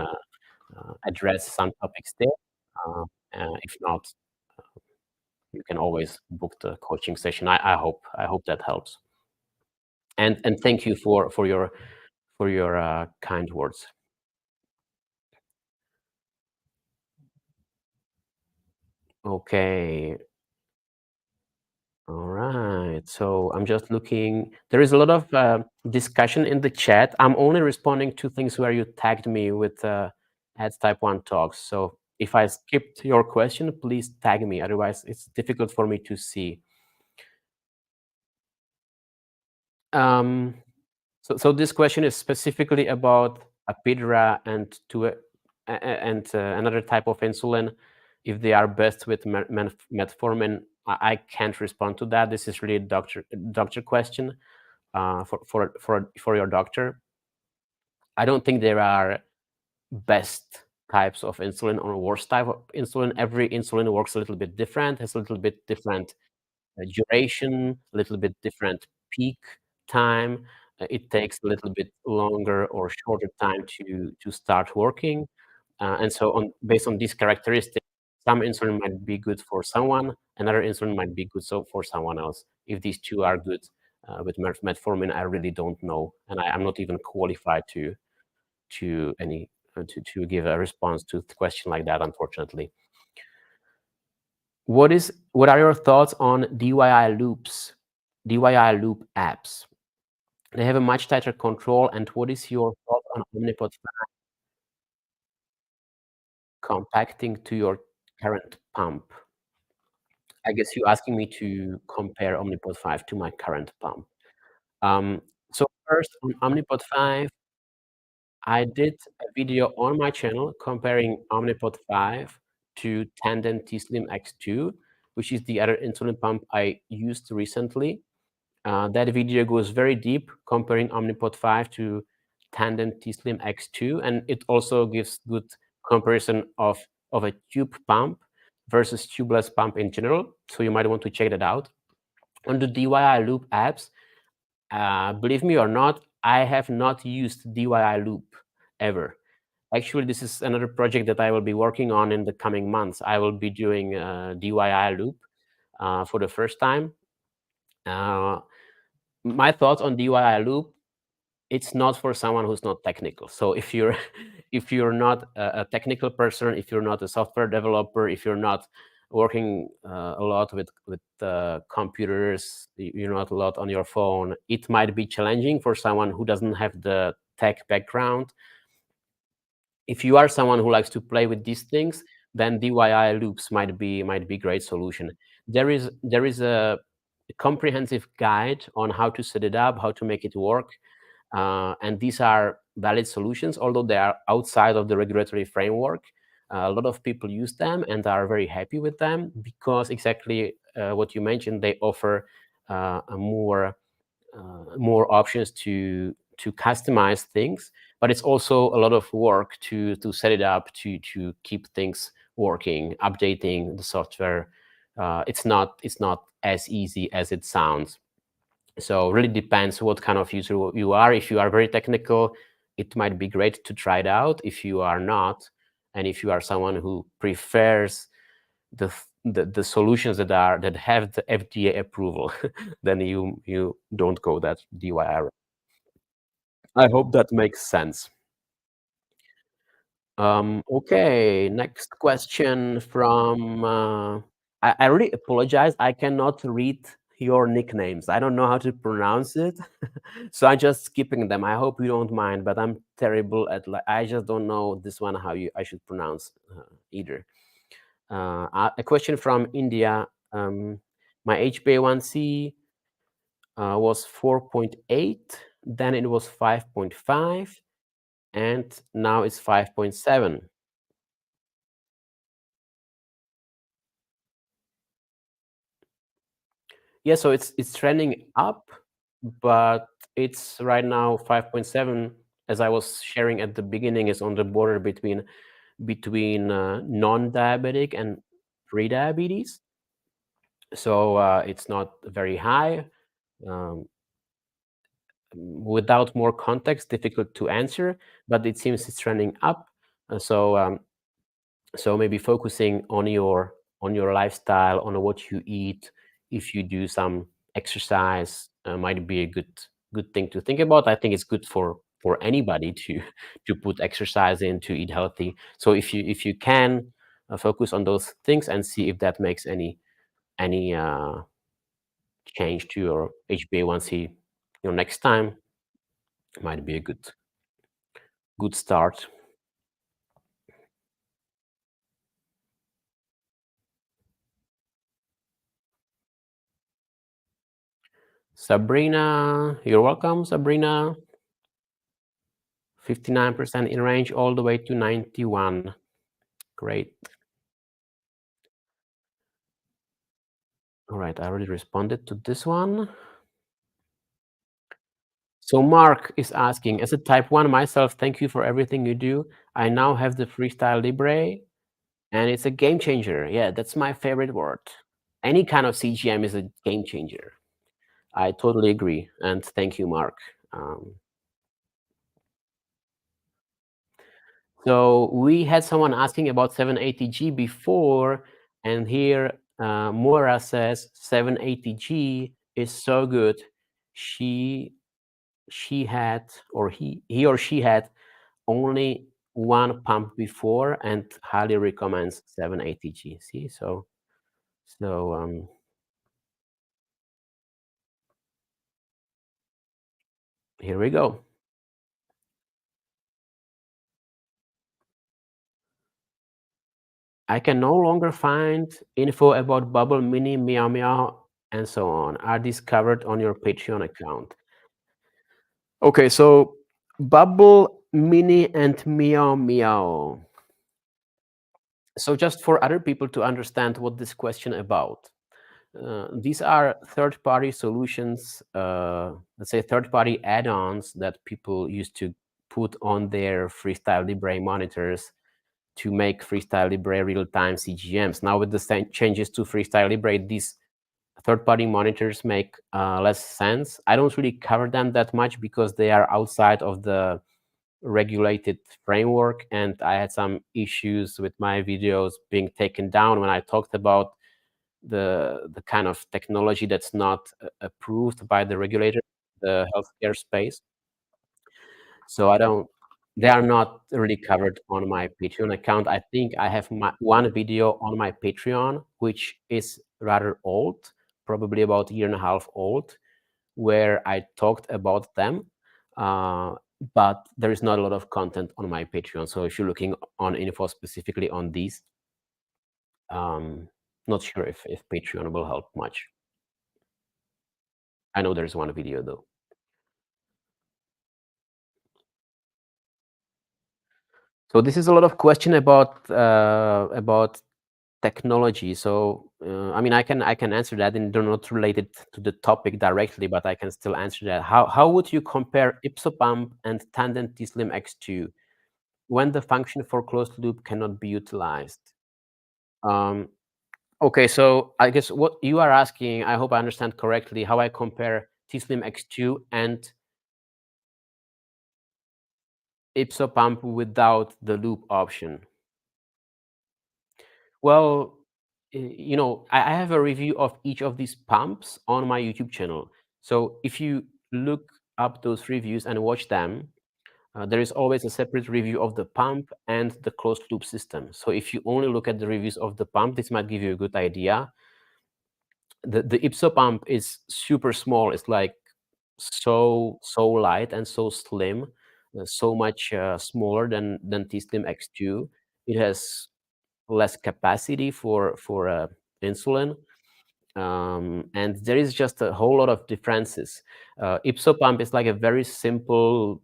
address some topics there. Uh, if not, you can always book the coaching session. I hope that helps. And thank you for your kind words. Okay. All right. So I'm just looking. There is a lot of discussion in the chat. I'm only responding to things where you tagged me with at Type 1 Talks. So if I skipped your question, please tag me. Otherwise, it's difficult for me to see. Um, so this question is specifically about apidra and another type of insulin, if they are best with metformin. I can't respond to that. This is really a doctor question for your doctor. I don't think there are best types of insulin or worst type of insulin. Every insulin works a little bit different, has a little bit different duration, a little bit different peak time. It takes a little bit longer or shorter time to start working. And so based on these characteristics, some insulin might be good for someone, another insulin might be good for someone else. If these two are good with metformin, I really don't know, and I'm not even qualified to give a response to a question like that, unfortunately. What are your thoughts on DYI loops, DYI loop apps? They have a much tighter control, and what is your thought on Omnipod compacting to your current pump? I guess you're asking me to compare Omnipod 5 to my current pump. Um, so first on Omnipod 5, I did a video on my channel comparing Omnipod 5 to Tandem T-Slim X2, which is the other insulin pump I used recently. That video goes very deep, comparing Omnipod 5 to Tandem T-Slim X2, and it also gives good comparison of a tube pump versus tubeless pump in general. So you might want to check that out. On the DYI Loop apps, believe me or not, I have not used DYI Loop ever. Actually, this is another project that I will be working on in the coming months. I will be doing DYI Loop for the first time. My thoughts on DYI Loop: it's not for someone who's not technical. So if you're if you're not a technical person, if you're not a software developer, if you're not working a lot with computers, you're not a lot on your phone, it might be challenging for someone who doesn't have the tech background. If you are someone who likes to play with these things, then DYI loops might be great solution. There is a comprehensive guide on how to set it up, how to make it work. And these are valid solutions, although they are outside of the regulatory framework. A lot of people use them and are very happy with them because exactly what you mentioned, they offer more options to customize things, but it's also a lot of work to set it up, to keep things working, updating the software. It's not as easy as it sounds. So really depends what kind of user you are. If you are very technical, it might be great to try it out. If you are not, and if you are someone who prefers the solutions that have the FDA approval, then you don't go that DIY. I hope that makes sense. Okay, next question from. I really apologize. I cannot read your nicknames. I don't know how to pronounce it, so I'm just skipping them. I hope you don't mind, but I'm terrible at. I just don't know this one how I should pronounce either. A question from India. My HbA1c was 4.8, then it was 5.5, and now it's 5.7. Yeah, so it's trending up, but it's right now 5.7. As I was sharing at the beginning, is on the border between non-diabetic and pre-diabetes. So it's not very high. Um, without more context, difficult to answer, but it seems it's trending up. So maybe focusing on your lifestyle, on what you eat, if you do some exercise, might be a good thing to think about. I think it's good for anybody to to put exercise in, to eat healthy. So if you can focus on those things and see if that makes any change to your HbA1c, next time, might be a good start. Sabrina, you're welcome, Sabrina. 59% in range all the way to 91. Great. All right, I already responded to this one. So Mark is asking, as a type 1 myself, thank you for everything you do. I now have the Freestyle Libre, and it's a game changer. Yeah, that's my favorite word. Any kind of CGM is a game changer. I totally agree, and thank you, Mark. Um, So we had someone asking about 780G before, and here Moira says 780G is so good. She she had, or he or she had only one pump before and highly recommends 780G. See, so here we go. I can no longer find info about Bubble Mini, Meow Meow, and so on. Are these covered on your Patreon account? Okay, so Bubble, Mini, and Meow Meow. So just for other people to understand what this question about, these are third-party solutions, let's say third-party add-ons that people used to put on their Freestyle Libre monitors to make Freestyle Libre real-time CGMs. Now with the changes to Freestyle Libre, these third-party monitors make less sense. I don't really cover them that much because they are outside of the regulated framework, and I had some issues with my videos being taken down when I talked about the kind of technology that's not approved by the regulator, the healthcare space. So I don't. They are not really covered on my Patreon account. I think I have one video on my Patreon, which is rather old, probably about a year and a half old, where I talked about them. Uh, but there is not a lot of content on my Patreon. So if you're looking on info specifically on these, um, not sure if Patreon will help much. I know there's one video though. So this is a lot of question about technology. So I mean, I can answer that, and they're not related to the topic directly, but I can still answer that. How would you compare Ipsopump and Tandem T-Slim X2 when the function for closed loop cannot be utilized? Um, okay, so I guess what you are asking, I hope I understand correctly, how I compare T-Slim X2 and Ipsopump without the loop option. Well, I have a review of each of these pumps on my YouTube channel. So if you look up those reviews and watch them, there is always a separate review of the pump and the closed loop system. So if you only look at the reviews of the pump, this might give you a good idea. The Ipso pump is super small. It's like so light and so slim, so much smaller than T-Slim X2. It has less capacity for insulin, and there is just a whole lot of differences. Ipso pump is like a very simple,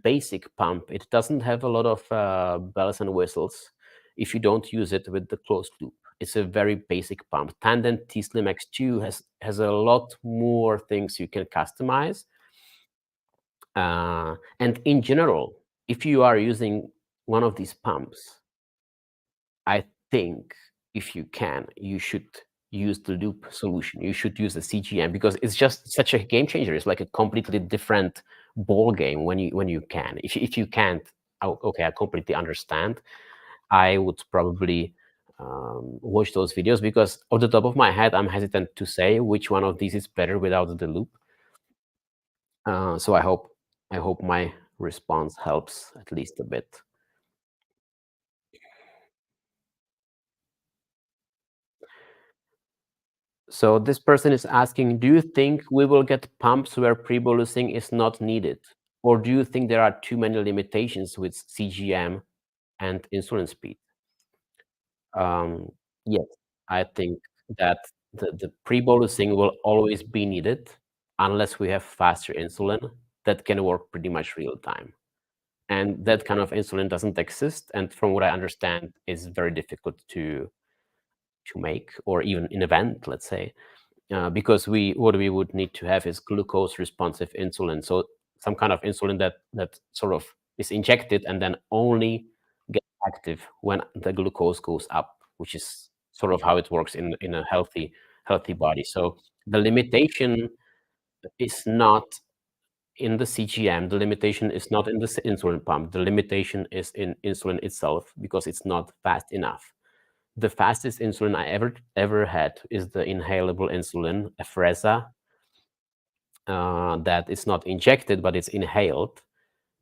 basic pump. It doesn't have a lot of bells and whistles if you don't use it with the closed loop. It's a very basic pump. Tandem T-Slim X2 has a lot more things you can customize. And in general, if you are using one of these pumps, I think if you can, you should use the loop solution. You should use the CGM because it's just such a game changer. It's like a completely different ball game when you can. If you can't, oh, okay, I completely understand. I would probably watch those videos because off the top of my head, I'm hesitant to say which one of these is better without the loop. So I hope my response helps at least a bit. So this person is asking, do you think we will get pumps where pre-bolusing is not needed? Or do you think there are too many limitations with CGM and insulin speed? Um, yes, I think that the pre-bolusing will always be needed unless we have faster insulin that can work pretty much real time. And that kind of insulin doesn't exist, and from what I understand, is very difficult to make or even invent, let's say. Because what we would need to have is glucose responsive insulin. So some kind of insulin that sort of is injected and then only gets active when the glucose goes up, which is sort of how it works in a healthy body. So the limitation is not in the CGM. The limitation is not in the insulin pump. The limitation is in insulin itself because it's not fast enough. The fastest insulin I ever had is the inhalable insulin, Afrezza, that is not injected, but it's inhaled.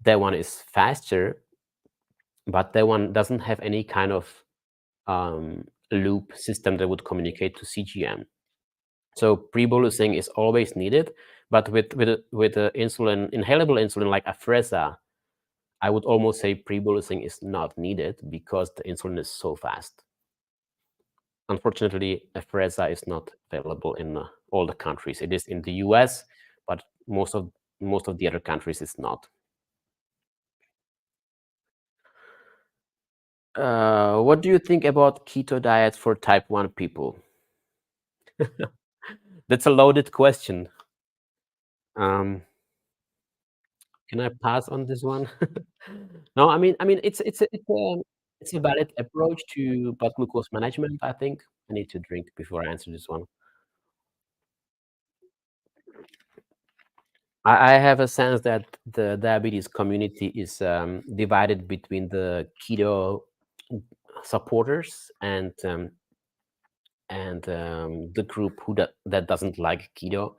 That one is faster, but that one doesn't have any kind of loop system that would communicate to CGM. So pre-bolusing is always needed, but with the insulin, inhalable insulin like Afrezza, I would almost say pre-bolusing is not needed because the insulin is so fast. Unfortunately, Afrezza is not available in all the countries. It is in the US, but most of the other countries is not. What do you think about keto diet for type 1 people? That's a loaded question. Um, can I pass on this one? No, I mean, it's a valid approach to blood glucose management, I think. I need to drink before I answer this one. I have a sense that the diabetes community is divided between the keto supporters and the group that doesn't like keto.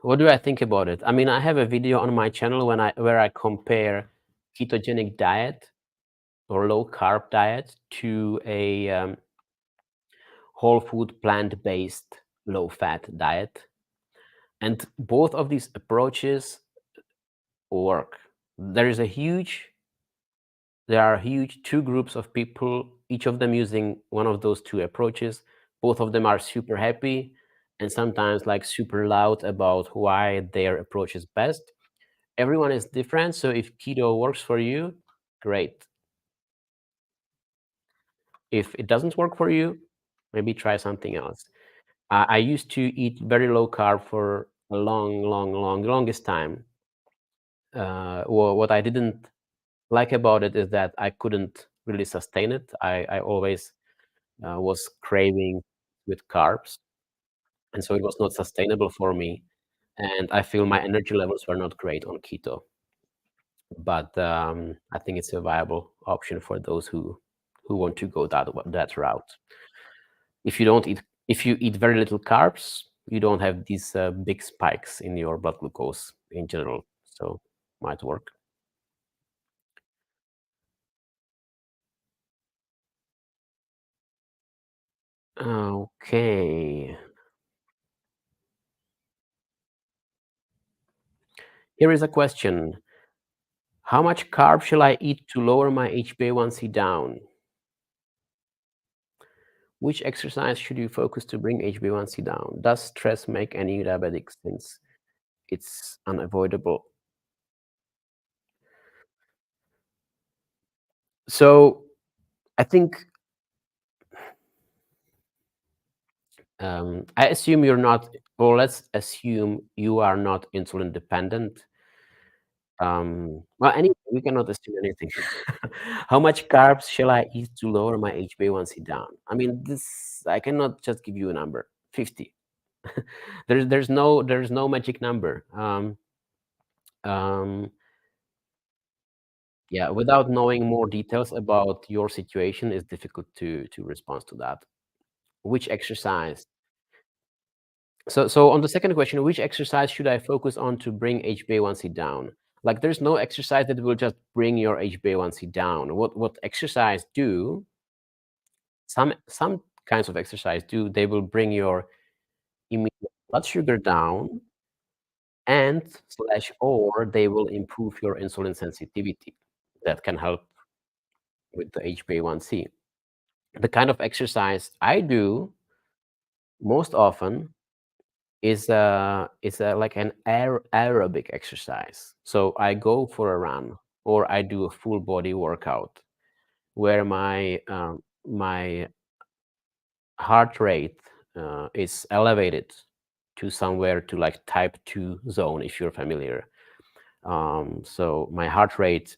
What do I think about it? I mean, I have a video on my channel where I compare ketogenic diet or low carb diet to a whole food plant-based low fat diet, and both of these approaches work. There are huge two groups of people, each of them using one of those two approaches. Both of them are super happy and sometimes like super loud about why their approach is best. Everyone is different, so if keto works for you, great. If it doesn't work for you, maybe try something else. I used to eat very low carb for a longest time. What I didn't like about it is that I couldn't really sustain it. I always was craving with carbs, and so it was not sustainable for me. And I feel my energy levels were not great on keto. But I think it's a viable option for those who want to go that route. If you don't eat, if you eat very little carbs, you don't have these big spikes in your blood glucose in general. So might work. Okay. Here is a question. How much carb shall I eat to lower my HbA1c down? Which exercise should you focus to bring HbA1c down? Does stress make any diabetic since it's unavoidable? So I think I assume you're not, or let's assume you are not insulin dependent. Well, anyway, we cannot assume anything. How much carbs shall I eat to lower my HbA1c down? I mean, this I cannot just give you a number. 50. There's no magic number. Um, yeah, without knowing more details about your situation, it's difficult to respond to that. Which exercise? So on the second question, which exercise should I focus on to bring HbA1c down? Like, there's no exercise that will just bring your HbA1c down. What exercise do? Some kinds of exercise do. They will bring your immediate blood sugar down, and slash or they will improve your insulin sensitivity. That can help with the HbA1c. The kind of exercise I do most often is like an aerobic exercise. So I go for a run or I do a full body workout where my heart rate is elevated to somewhere to like type 2 zone, if you're familiar. So my heart rate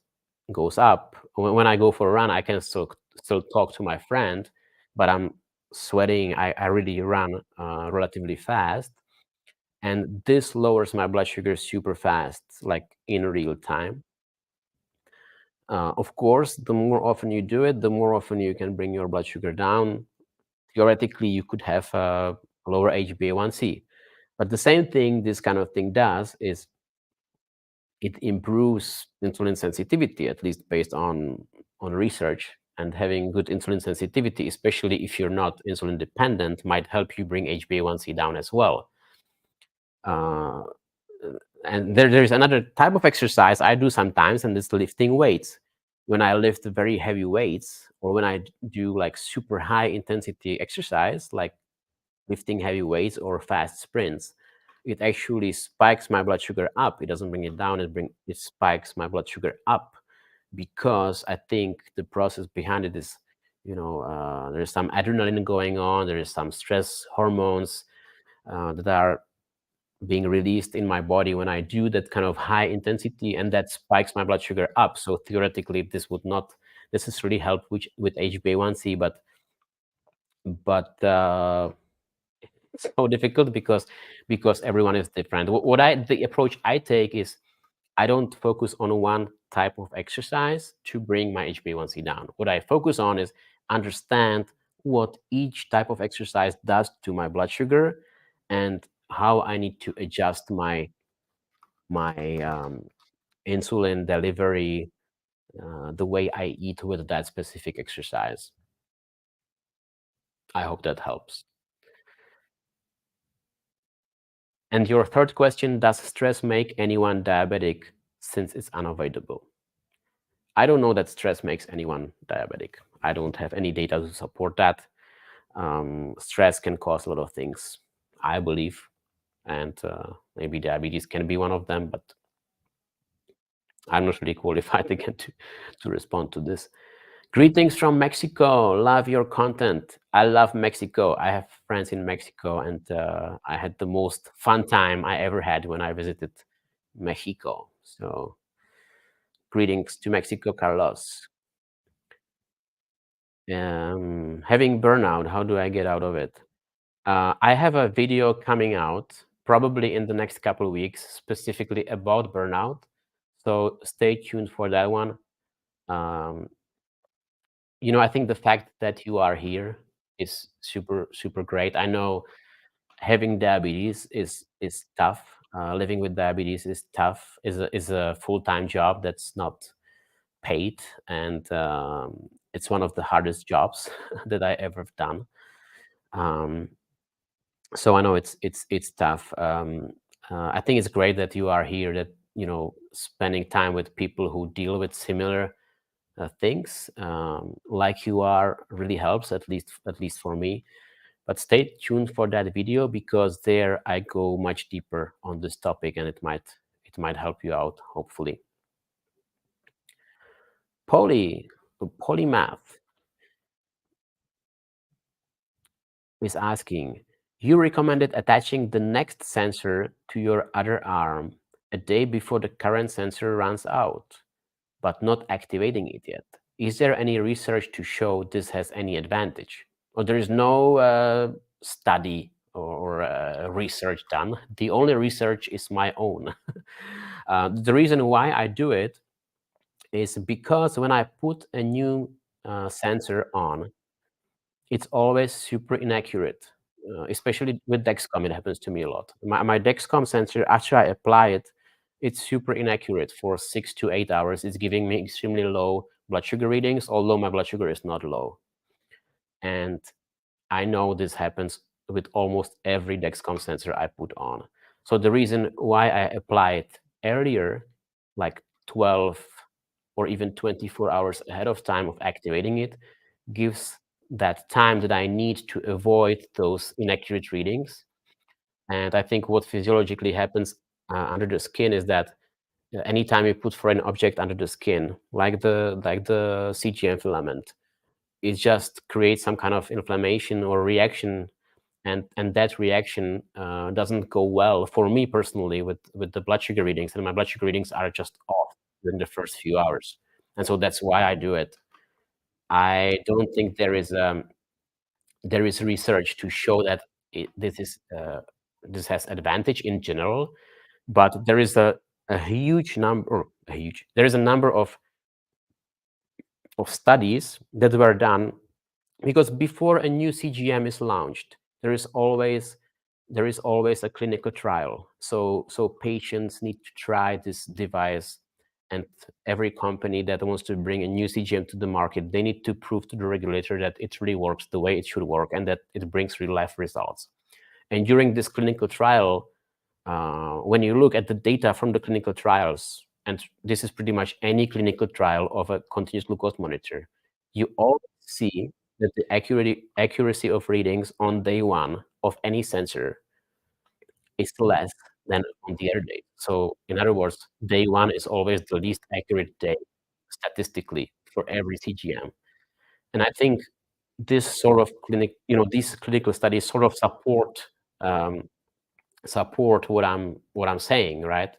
goes up. When I go for a run, I can still talk to my friend, but I'm sweating. I really run relatively fast, and this lowers my blood sugar super fast, like in real time. Of course, the more often you do it, the more often you can bring your blood sugar down. Theoretically, you could have a lower HbA1c. But the same thing this kind of thing does is it improves insulin sensitivity, at least based on research. And having good insulin sensitivity, especially if you're not insulin dependent, might help you bring HbA1c down as well. Uh, and there's another type of exercise I do sometimes, and it's lifting weights. When I lift very heavy weights, or when I do like super high intensity exercise, like lifting heavy weights or fast sprints, it actually spikes my blood sugar up. It doesn't bring it down. It spikes my blood sugar up, because I think the process behind it is, there's some adrenaline going on. There is some stress hormones that are being released in my body when I do that kind of high intensity, and that spikes my blood sugar up. So theoretically, this would not necessarily help with HbA1c, but it's so difficult because everyone is different. The approach I take is I don't focus on one type of exercise to bring my HbA1c down. What I focus on is understand what each type of exercise does to my blood sugar, and how I need to adjust my insulin delivery, the way I eat with that specific exercise. I hope that helps. And your third question, does stress make anyone diabetic since it's unavoidable? I don't know that stress makes anyone diabetic. I don't have any data to support that. Stress can cause a lot of things, I believe, and maybe diabetes can be one of them, but I'm not really qualified again to respond to this. Greetings from Mexico. Love your content. I love Mexico. I have friends in Mexico, and I had the most fun time I ever had when I visited Mexico. So, greetings to Mexico, Carlos. Having burnout, how do I get out of it? I have a video coming out probably in the next couple of weeks, specifically about burnout. So, stay tuned for that one. Um, I think the fact that you are here is super, super great. I know having diabetes is tough. Living with diabetes is tough. Is a full-time job that's not paid, and it's one of the hardest jobs that I ever done. Um, so I know it's tough. I think it's great that you are here. That spending time with people who deal with similar things like you are really helps, at least for me. But stay tuned for that video, because there I go much deeper on this topic, and it might help you out, hopefully. Polymath is asking, you recommended attaching the next sensor to your other arm a day before the current sensor runs out, but not activating it yet. Is there any research to show this has any advantage? Or there is no study or research done. The only research is my own. The reason why I do it is because when I put a new sensor on, it's always super inaccurate, especially with Dexcom. It happens to me a lot. My Dexcom sensor, after I apply it, it's super inaccurate for 6 to 8 hours. It's giving me extremely low blood sugar readings, although my blood sugar is not low. And I know this happens with almost every Dexcom sensor I put on. So the reason why I apply it earlier, like 12 or even 24 hours ahead of time of activating it, gives that time that I need to avoid those inaccurate readings. And I think what physiologically happens under the skin is that anytime you put foreign object under the skin, like the CGM filament, it just creates some kind of inflammation or reaction, and that reaction doesn't go well for me personally with the blood sugar readings, and my blood sugar readings are just off in the first few hours, and so that's why I do it. I don't think there is research to show that this has advantage in general, but there is a huge number, there is a number of studies that were done, because before a new CGM is launched, there is always a clinical trial. So patients need to try this device, and every company that wants to bring a new CGM to the market, they need to prove to the regulator that it really works the way it should work, and that it brings real life results. And during this clinical trial, when you look at the data from the clinical trials, and this is pretty much any clinical trial of a continuous glucose monitor, you always see that the accuracy of readings on day one of any sensor is less than on the other day. So in other words, day one is always the least accurate day statistically for every CGM. And I think these clinical studies sort of um, support what I'm saying, right?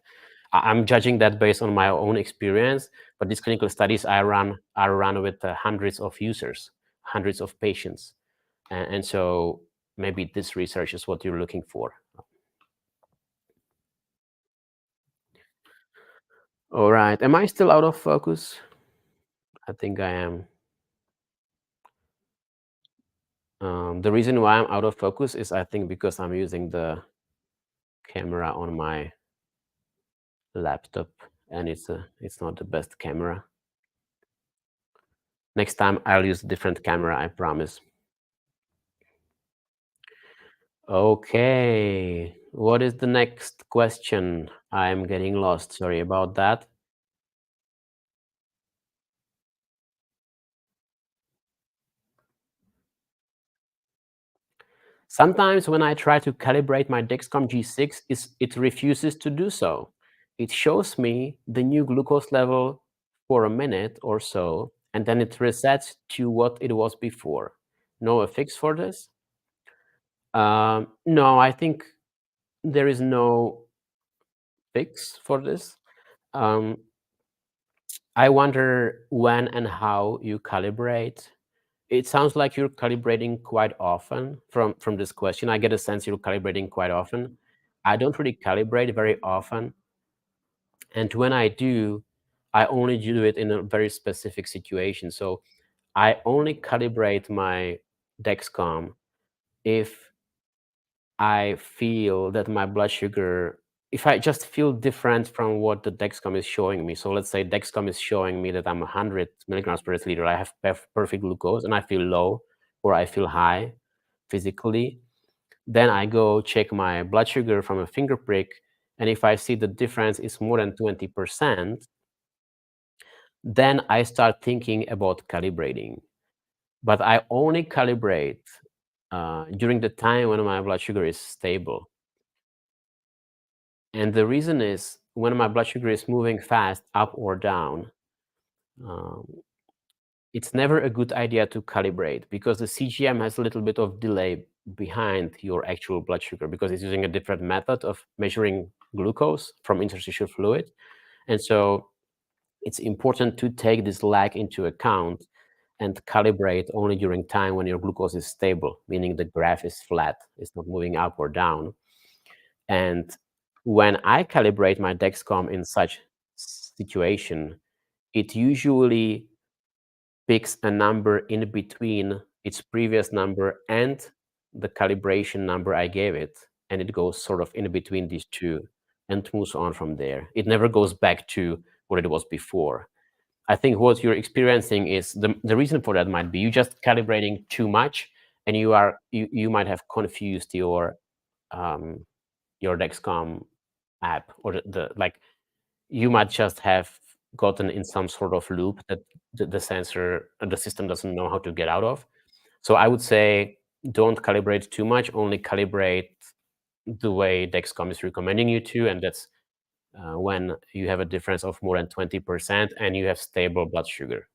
I'm judging that based on my own experience, but these clinical studies are run with hundreds of users, hundreds of patients, and so maybe this research is what you're looking for. All right, am I still out of focus? I think I am. The reason why I'm out of focus is, I think, because I'm using the camera on my laptop, and it's not the best camera. Next time I'll use a different camera, I promise. Okay, what is the next question? I'm getting lost. Sorry about that. Sometimes when I try to calibrate my Dexcom G6, it refuses to do so. It shows me the new glucose level for a minute or so, and then it resets to what it was before. Know a fix for this? No, I think there is no fix for this. Um, I wonder when and how you calibrate. It sounds like you're calibrating quite often from this question. I get a sense you're calibrating quite often. I don't really calibrate very often, and when I do, I only do it in a very specific situation. So I only calibrate my Dexcom if I feel that my blood sugar, if I just feel different from what the Dexcom is showing me. So let's say Dexcom is showing me that I'm 100 milligrams per deciliter. I have perfect glucose and I feel low or I feel high physically. Then I go check my blood sugar from a finger prick. And if I see the difference is more than 20%, then I start thinking about calibrating. But I only calibrate during the time when my blood sugar is stable. And the reason is when my blood sugar is moving fast up or down, um, it's never a good idea to calibrate because the CGM has a little bit of delay behind your actual blood sugar because it's using a different method of measuring glucose from interstitial fluid. And so it's important to take this lag into account and calibrate only during time when your glucose is stable, meaning the graph is flat, it's not moving up or down. And when I calibrate my Dexcom in such situation, it usually picks a number in between its previous number and the calibration number I gave it, and it goes sort of in between these two and moves on from there. It never goes back to what it was before. I think what you're experiencing is the reason for that might be you just calibrating too much, and you might have confused um, your Dexcom app or the like. You might just have gotten in some sort of loop that the sensor the system doesn't know how to get out of. So I would say don't calibrate too much. Only calibrate the way Dexcom is recommending you to, and that's when you have a difference of more than 20% and you have stable blood sugar.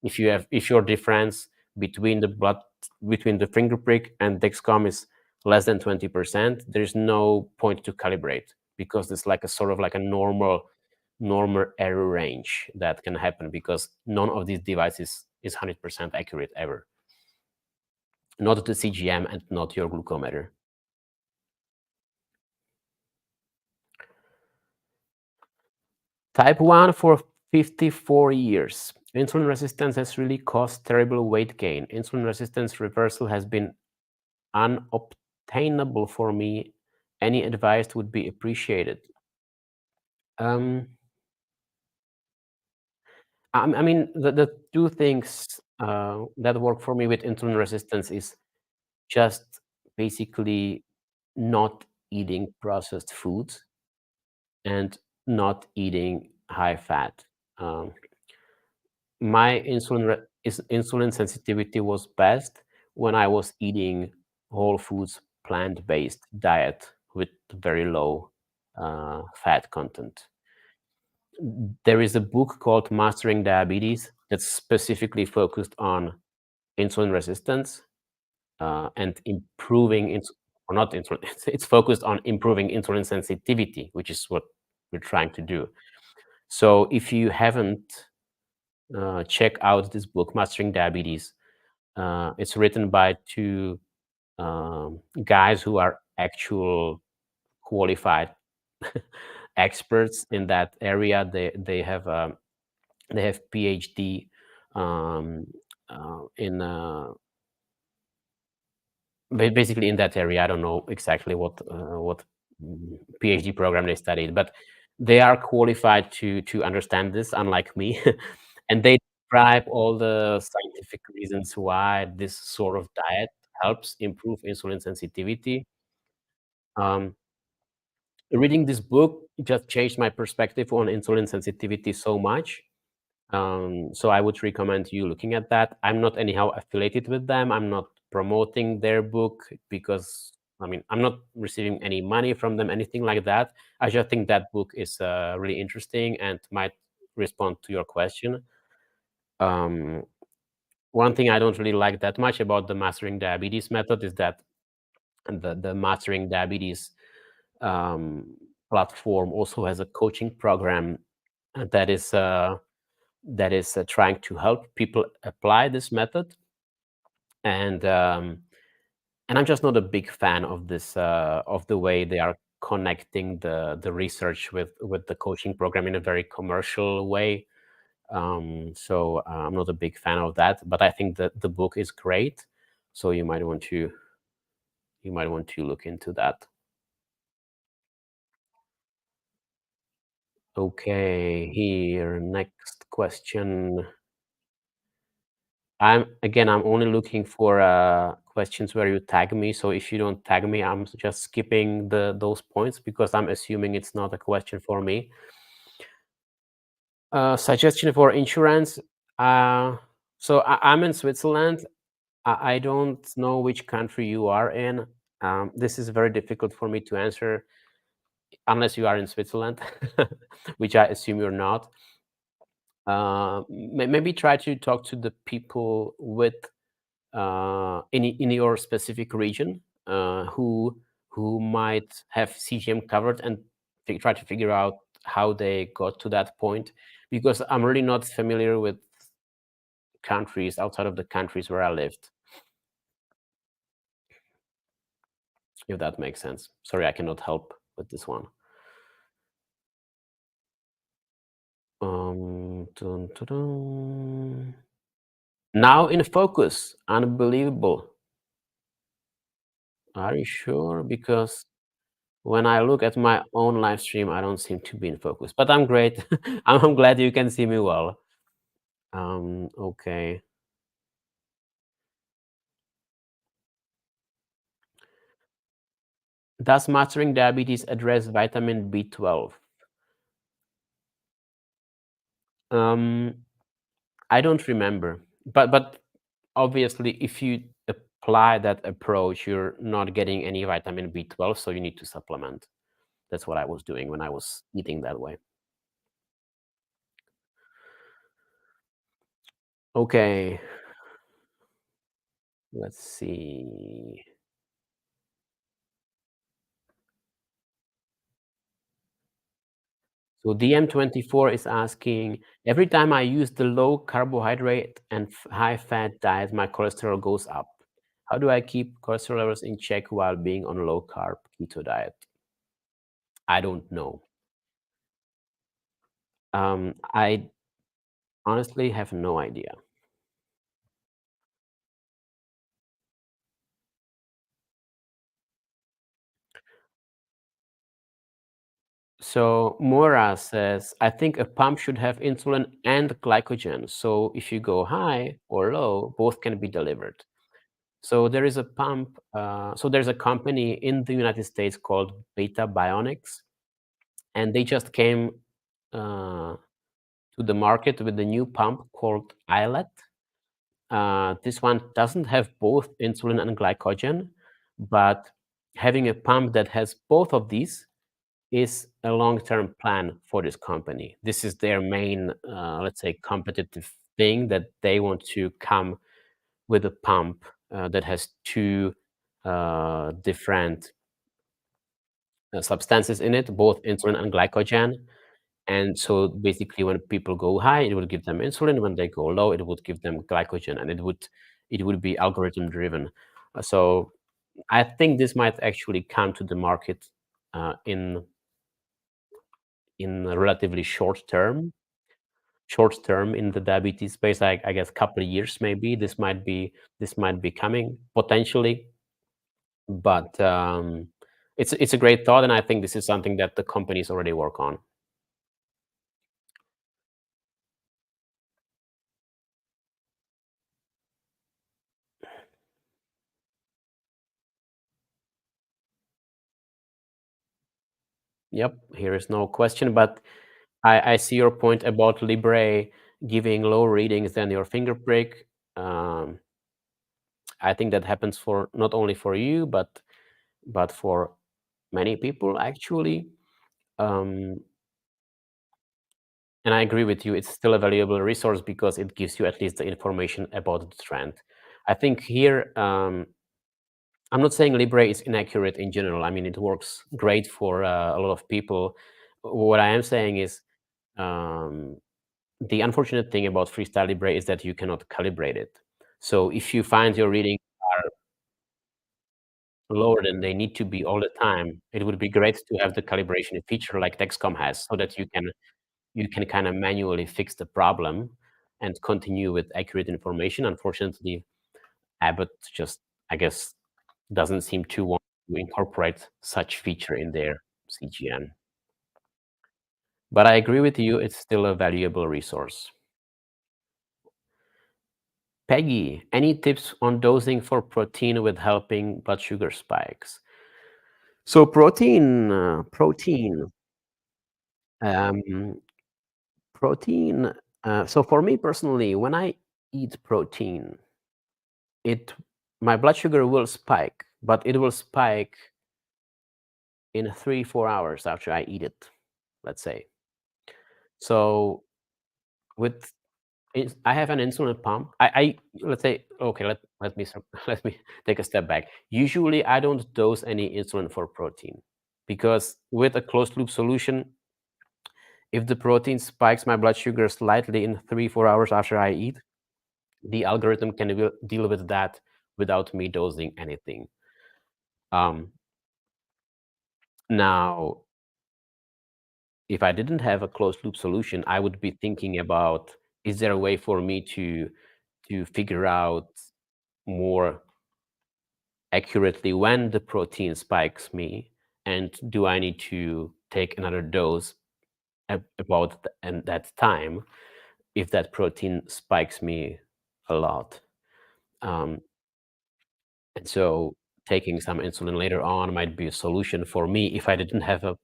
If your difference between the finger prick and Dexcom is less than 20%, there's no point to calibrate because it's like a sort of like a normal error range that can happen because none of these devices is 100% accurate ever. Not the CGM and not your glucometer. Type 1 for 54 years. Insulin resistance has really caused terrible weight gain. Insulin resistance reversal has been unobtainable for me. Any advice would be appreciated. Um, I mean, the two things that work for me with insulin resistance is just basically not eating processed foods and not eating high fat. Um, my insulin sensitivity was best when I was eating whole foods plant-based diet with very low fat content. There is a book called Mastering Diabetes that's specifically focused on insulin resistance and improving or not insulin. It's focused on improving insulin sensitivity, which is what we're trying to do. So if you haven't check out this book, Mastering Diabetes. It's written by two guys who are actual qualified experts in that area. They have PhD um, in basically in that area. I don't know exactly what PhD program they studied, but they are qualified to understand this, unlike me, and they describe all the scientific reasons why this sort of diet helps improve insulin sensitivity. Um, Reading this book just changed my perspective on insulin sensitivity so much. So I would recommend you looking at that. I'm not anyhow affiliated with them. I'm not promoting their book because I mean I'm not receiving any money from them, anything like that. I just think that book is really interesting and might respond to your question. Um, One thing I don't really like that much about the Mastering Diabetes method is that the Mastering Diabetes um, platform also has a coaching program that is trying to help people apply this method, and I'm just not a big fan of this of the way they are connecting the research with the coaching program in a very commercial way. I'm not a big fan of that, but I think that the book is great. So you might want to look into that. Okay, here, next question. I'm only looking for questions where you tag me. So if you don't tag me, I'm just skipping those points because I'm assuming it's not a question for me. Suggestion for insurance. Uh, I'm in Switzerland. I don't know which country you are in. This is very difficult for me to answer unless you are in Switzerland, which I assume you're not. Maybe try to talk to the people with in your specific region who might have CGM covered and try to figure out how they got to that point, because I'm really not familiar with countries outside of the countries where I lived, if that makes sense. Sorry, I cannot help with this one. Dun, dun, dun. Now in focus. Unbelievable. Are you sure? Because when I look at my own live stream, I don't seem to be in focus. But I'm great. I'm glad you can see me well. Okay. Does mastering diabetes address vitamin B12? Um, I don't remember. But obviously, if you apply that approach, you're not getting any vitamin B12, so you need to supplement. That's what I was doing when I was eating that way. Okay, let's see. So DM24 is asking, every time I use the low carbohydrate and high fat diet, my cholesterol goes up. How do I keep cholesterol levels in check while being on a low carb keto diet? I don't know. I honestly have no idea. So Mora says, I think a pump should have insulin and glycogen. So if you go high or low, both can be delivered. So there is a pump. So there's a company in the United States called Beta Bionics, and they just came uh, to the market with a new pump called iLet. This one doesn't have both insulin and glycogen, but having a pump that has both of these is a long-term plan for this company. This is their main, let's say, competitive thing, that they want to come with a pump that has two different substances in it, both insulin and glycogen. And so basically, when people go high, it will give them insulin. When they go low, it would give them glycogen, and it would be algorithm driven. So I think this might actually come to the market in a relatively short term in the diabetes space. I guess couple of years maybe. This might be coming potentially, but it's a great thought, and I think this is something that the companies already work on. Yep, here is no question, but I see your point about Libre giving low readings than your finger prick. Um, I think that happens for not only for you, but for many people actually. Um, And I agree with you. It's still a valuable resource because it gives you at least the information about the trend. I think here, I'm not saying Libre is inaccurate in general. I mean, it works great for a lot of people. What I am saying is, um, the unfortunate thing about Freestyle Libre is that you cannot calibrate it. So if you find your readings are lower than they need to be all the time, it would be great to have the calibration feature like Dexcom has, so that you can kind of manually fix the problem and continue with accurate information. Unfortunately, Abbott just, I guess, doesn't seem to want to incorporate such feature in their CGM. But I agree with you, it's still a valuable resource. Peggy, any tips on dosing for protein with helping blood sugar spikes? So um, protein. So for me personally, when I eat protein, it my blood sugar will spike, but it will spike in 3-4 hours after I eat it, let's say. So with I have an insulin pump. I let's say, okay, let me let me take a step back. Usually, I don't dose any insulin for protein because with a closed loop solution, if the protein spikes my blood sugar slightly in 3-4 hours after I eat, the algorithm can deal with that without me dosing anything. Um, Now, if I didn't have a closed loop solution, I would be thinking about, is there a way for me to figure out more accurately when the protein spikes me, and do I need to take another dose about and that time if that protein spikes me a lot. Um, and so taking some insulin later on might be a solution for me if I didn't have a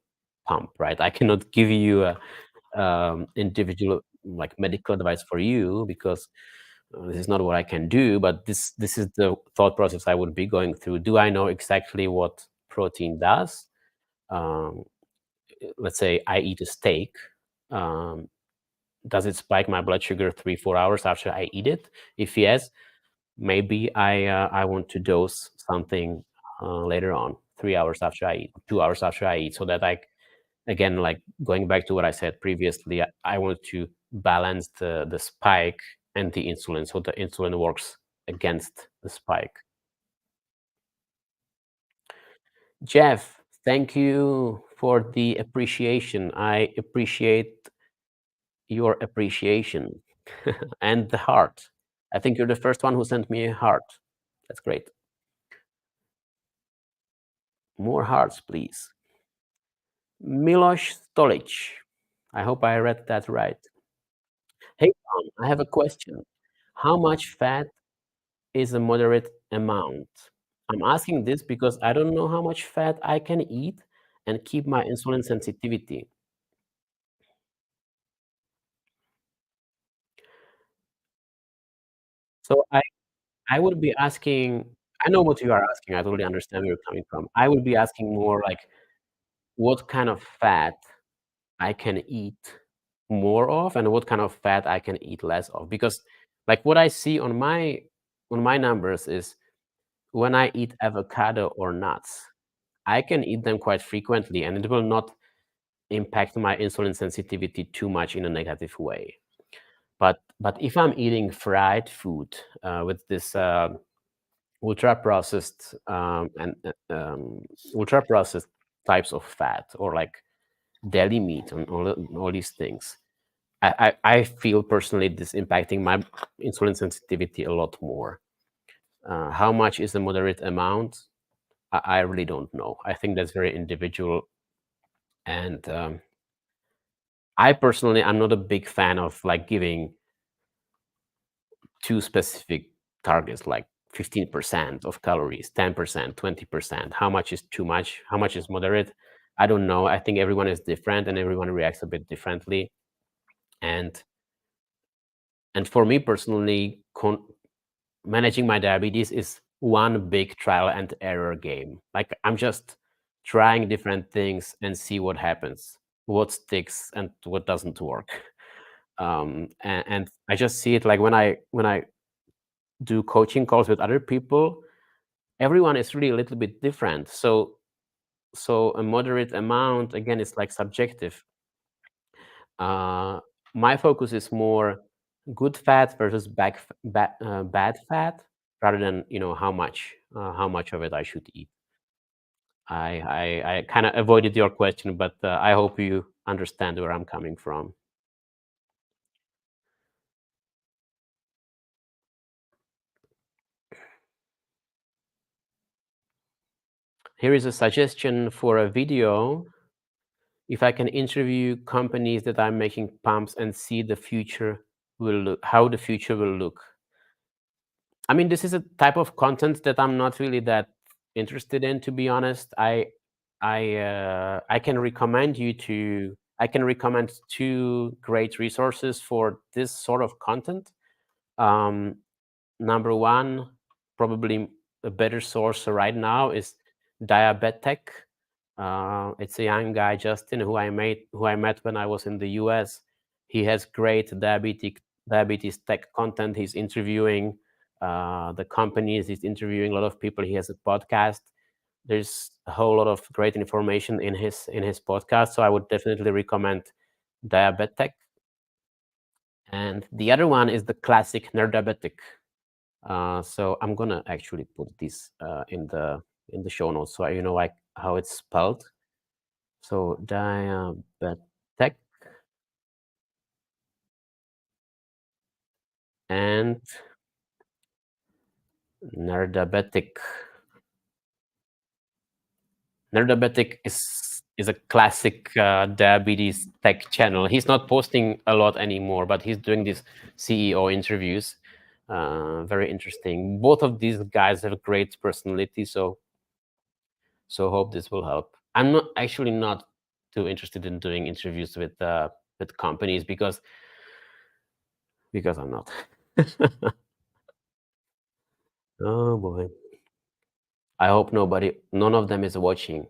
pump, right? I cannot give you a individual like medical advice for you because this is not what I can do. But this is the thought process I would be going through. Do I know exactly what protein does? Um, let's say I eat a steak. Um, does it spike my blood sugar 3-4 hours after I eat it? If yes, maybe I want to dose something later on, 3 hours after I eat, 2 hours after I eat, so that I again, like going back to what I said previously, I want to balance the spike and the insulin, so the insulin works against the spike. Jeff, thank you for the appreciation. I appreciate your appreciation and the heart. I think you're the first one who sent me a heart. That's great. More hearts, please. Miloš Stolic. I hope I read that right. Hey, Tom, I have a question. How much fat is a moderate amount? I'm asking this because I don't know how much fat I can eat and keep my insulin sensitivity. So I would be asking, I know what you are asking. I totally understand where you're coming from. I would be asking more like what kind of fat I can eat more of and what kind of fat I can eat less of. Because like what I see on my numbers is when I eat avocado or nuts, I can eat them quite frequently and it will not impact my insulin sensitivity too much in a negative way. But if I'm eating fried food with this ultra processed ultra processed types of fat or like deli meat and all these things, I feel personally this impacting my insulin sensitivity a lot more. How much is a moderate amount? I really don't know. I think that's very individual. And I personally, I'm not a big fan of like giving too specific targets, like 15% of calories, 10%, 20%. How much is too much? How much is moderate? I don't know. I think everyone is different and everyone reacts a bit differently. And for me personally, managing my diabetes is one big trial and error game. Like I'm just trying different things and see what happens, what sticks and what doesn't work. And I just see it like when I do coaching calls with other people, everyone is really a little bit different. So a moderate amount, again, is like subjective. Uh, my focus is more good fat versus bad fat, rather than how much of it I should eat. I kind of avoided your question, but I hope you understand where I'm coming from. Here is a suggestion for a video. If I can interview companies that are making pumps and see how the future will look. I mean, this is a type of content that I'm not really that interested in, to be honest. I can recommend two great resources for this sort of content. Um, Number one, probably a better source right now is Diabetic. It's a young guy, Justin, who I met when I was in the US. He has great diabetes tech content. He's interviewing the companies. He's interviewing a lot of people. He has a podcast. There's a whole lot of great information in his podcast. So I would definitely recommend Diabetic. And the other one is the classic Nerdabetic. So I'm gonna actually put this in the show notes so you know like how it's spelled. So Diabetic and Nerdabetic. Nerdabetic is a classic diabetes tech channel. He's not posting a lot anymore, but he's doing these CEO interviews. Very interesting. Both of these guys have great personality, so hope this will help. I'm not actually not too interested in doing interviews with companies because I'm not. Oh boy. I hope none of them is watching.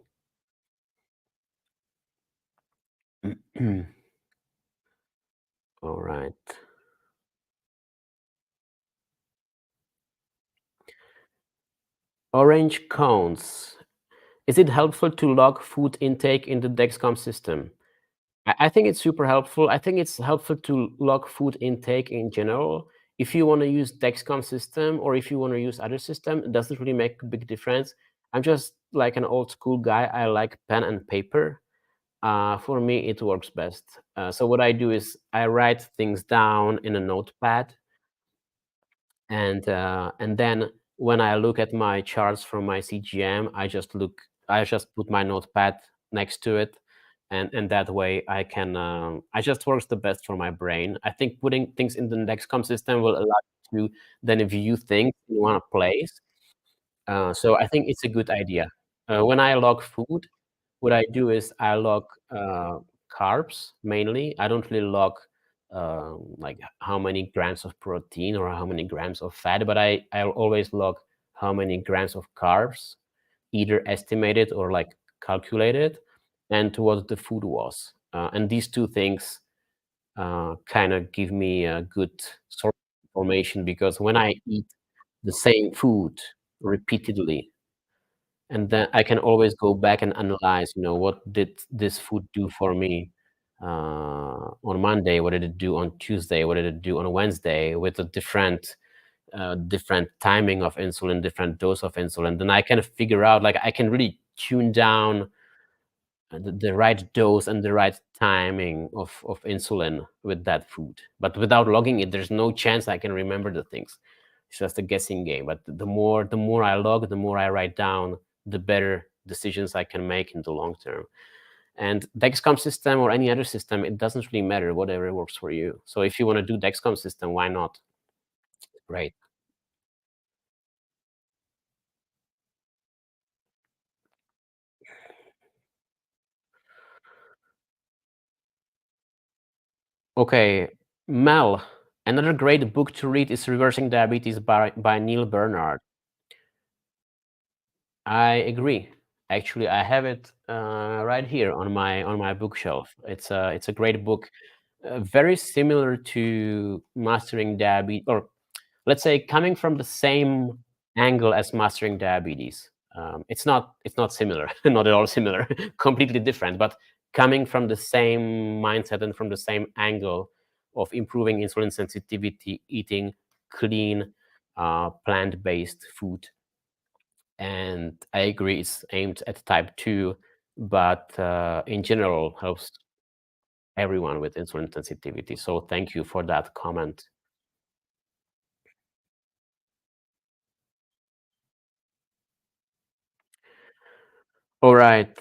All right. Orange cones. Is it helpful to log food intake in the Dexcom system? I think it's super helpful. I think it's helpful to log food intake in general. If you want to use Dexcom system or if you want to use other system, it doesn't really make a big difference. I'm just like an old school guy. I like pen and paper. For me, it works best. So what I do is I write things down in a notepad, and then when I look at my charts from my CGM, I just put my notepad next to it, and that way I can I just works the best for my brain. I think putting things in the Dexcom system will allow you to then view things in one place. So I think it's a good idea. When I log food, what I do is I log carbs mainly. I don't really log like how many grams of protein or how many grams of fat, but I'll always log how many grams of carbs, either estimated or like calculated, and what the food was. And these two things kind of give me a good source of information, because when I eat the same food repeatedly, and then I can always go back and analyze, what did this food do for me on Monday? What did it do on Tuesday? What did it do on Wednesday? With a different timing of insulin, different dose of insulin. Then I can figure out, like, I can really tune down the right dose and the right timing of insulin with that food. But without logging it, there's no chance I can remember the things. It's just a guessing game. But the more I log, the more I write down, the better decisions I can make in the long term. And Dexcom system or any other system, it doesn't really matter, whatever works for you. So if you want to do Dexcom system, why not? Great. Okay, Mel, another great book to read is Reversing Diabetes by Neil Bernard. I agree. Actually, I have it right here on my bookshelf. It's a great book. very similar to mastering diabetes, or let's say coming from the same angle as mastering diabetes. It's not similar, not at all similar, completely different, but coming from the same mindset and from the same angle of improving insulin sensitivity, eating clean, plant-based food. And I agree, it's aimed at type 2, but in general helps everyone with insulin sensitivity. So thank you for that comment. All right.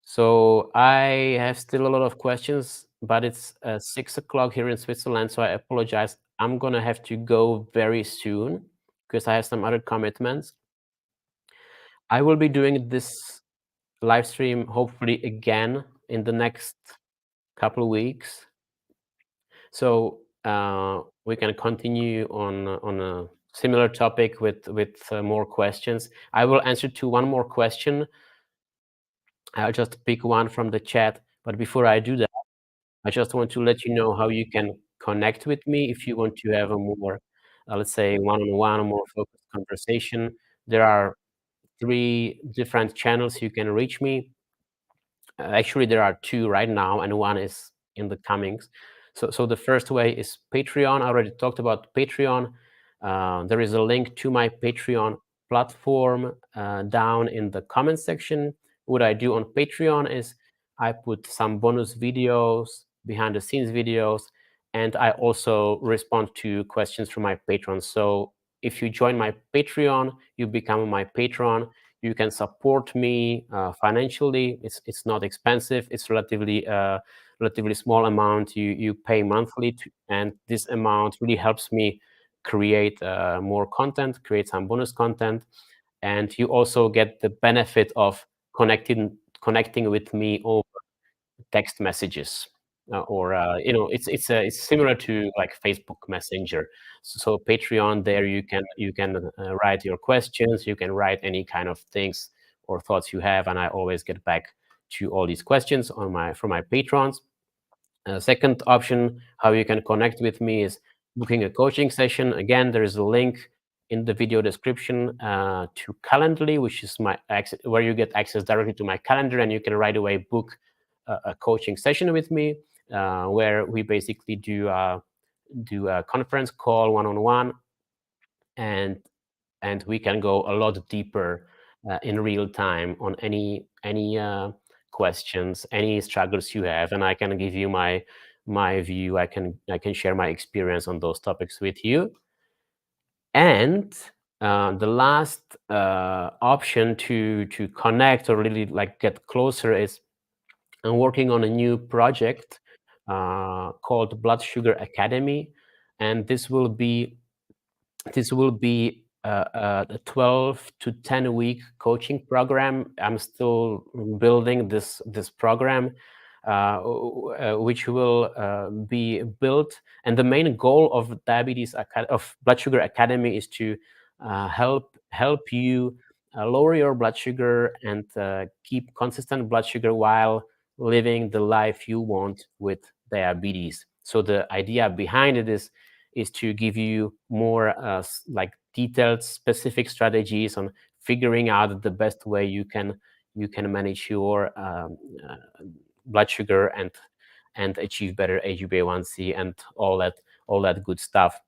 So I have still a lot of questions, but it's 6 o'clock here in Switzerland, so I apologize. I'm gonna have to go very soon because I have some other commitments. I will be doing this live stream hopefully again in the next couple of weeks. So we can continue on a similar topic with more questions. I will answer to one more question. I'll just pick one from the chat, but before I do that, I just want to let you know how you can connect with me if you want to have a more, let's say, one-on-one, more focused conversation. There are 3 different channels you can reach me. Actually, there are 2 right now, and one is in the comings. So the first way is Patreon. I already talked about Patreon. There is a link to my Patreon platform down in the comment section. What I do on Patreon is I put some bonus videos, behind the scenes videos, and I also respond to questions from my patrons. So if you join my Patreon, you become my patron. You can support me financially. It's not expensive. It's relatively small amount you pay monthly, and this amount really helps me create more content, create some bonus content, and you also get the benefit of connecting with me over text messages. Or it's similar to like Facebook Messenger. So Patreon, there you can write your questions, you can write any kind of things or thoughts you have, and I always get back to all these questions on my from my patrons. Second option, how you can connect with me, is booking a coaching session. Again, there is a link in the video description to Calendly, which is where you get access directly to my calendar, and you can right away book a coaching session with me, where we basically do a conference call one-on-one, and we can go a lot deeper in real time on any questions, any struggles you have, and I can give you my view. I can share my experience on those topics with you. And the last option to connect or really like get closer is I'm working on a new project called Blood Sugar Academy, and this will be a 12 to 10 week coaching program. I'm still building this program, which will be built. And the main goal of Blood Sugar Academy is to help you lower your blood sugar and keep consistent blood sugar while living the life you want with diabetes. So the idea behind it is to give you more like detailed, specific strategies on figuring out the best way you can manage your blood sugar and achieve better HbA1c and all that good stuff.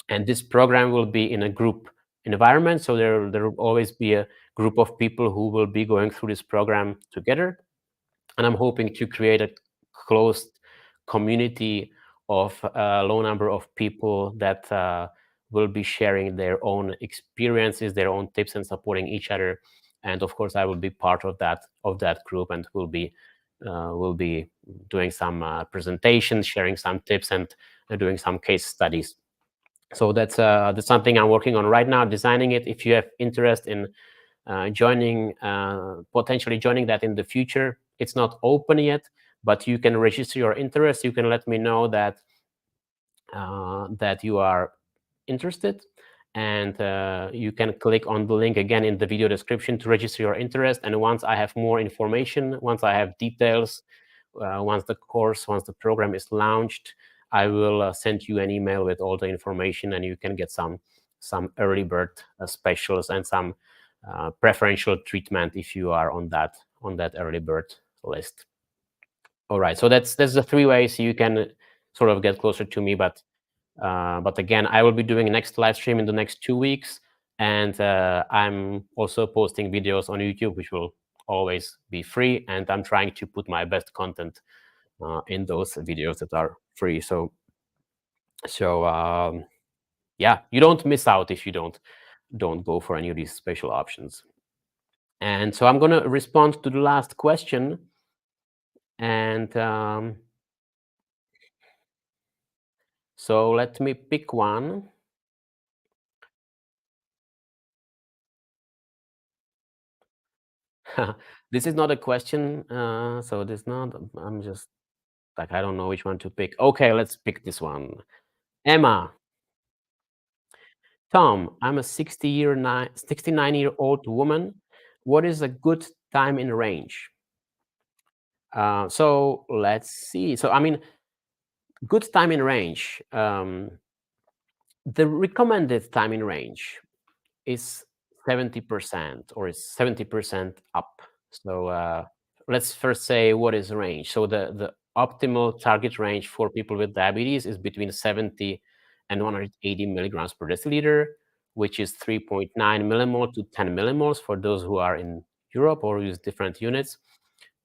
And this program will be in a group environment, so there will always be a group of people who will be going through this program together. And I'm hoping to create a closed community of a low number of people that will be sharing their own experiences, their own tips, and supporting each other. And of course, I will be part of that group, and will be doing some presentations, sharing some tips, and doing some case studies. So that's something I'm working on right now, designing it. If you have interest in potentially joining that in the future, it's not open yet, but you can register your interest. You can let me know that you are interested, and you can click on the link again in the video description to register your interest. And once I have more information, once I have details, once the program is launched, I will send you an email with all the information, and you can get some early bird specials and some preferential treatment if you are on that early bird list. All right, so that's the three ways you can sort of get closer to me. But again, I will be doing a next live stream in the next 2 weeks, and I'm also posting videos on YouTube, which will always be free. And I'm trying to put my best content in those videos that are free. So yeah, you don't miss out if you don't go for any of these special options. And so I'm gonna respond to the last question, and so let me pick one. This is not a question, so this not. I'm just like, I don't know which one to pick. Okay, let's pick this one. Emma, Tom, I'm a 69-year-old woman. What is a good time in range? So let's see. So I mean, good time in range. The recommended time in range is 70%, or is 70% up. So let's first say what is range. So the optimal target range for people with diabetes is between 70 and 180 milligrams per deciliter, which is 3.9 millimole to 10 millimoles for those who are in Europe or use different units.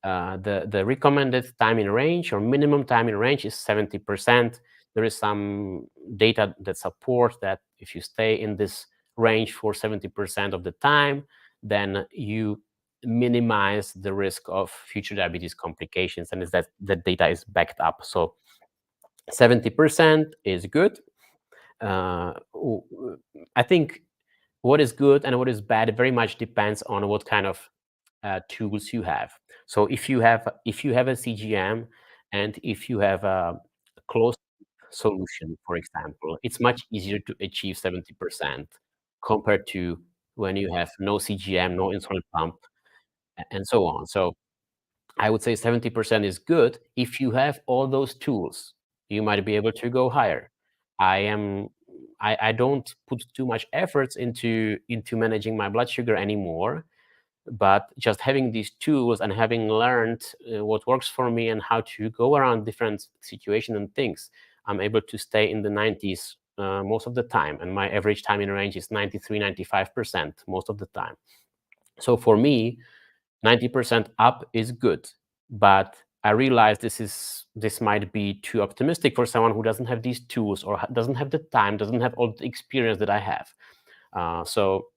The recommended time in range, or minimum time in range, is 70%. There is some data that support that if you stay in this range for 70% of the time, then you minimize the risk of future diabetes complications, and that data is backed up. So 70% is good. I think what is good and what is bad very much depends on what kind of tools you have. So if you have a CGM, and if you have a closed solution, for example, it's much easier to achieve 70% compared to when you have no CGM, no insulin pump, and so on. So I would say 70% is good. If you have all those tools, you might be able to go higher. I don't put too much efforts into managing my blood sugar anymore, but just having these tools and having learned what works for me and how to go around different situations and things, I'm able to stay in the 90s most of the time, and my average time in range is 93-95% most of the time. So for me, 90% up is good, but I realize this might be too optimistic for someone who doesn't have these tools, or doesn't have the time, doesn't have all the experience that I have. So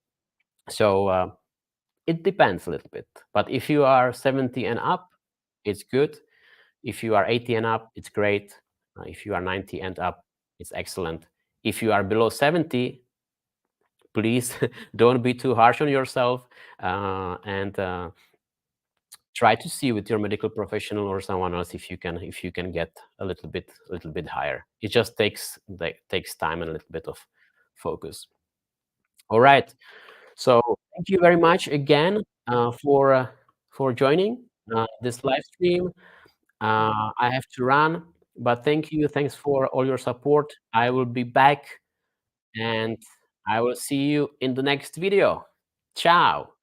it depends a little bit. But if you are 70 and up, it's good. If you are 80 and up, it's great. If you are 90 and up, it's excellent. If you are below 70, please don't be too harsh on yourself, and try to see with your medical professional or someone else if you can get a little bit higher. It just takes time and a little bit of focus. All right. So thank you very much again for joining this live stream. I have to run, but thank you. Thanks for all your support. I will be back, and I will see you in the next video. Ciao.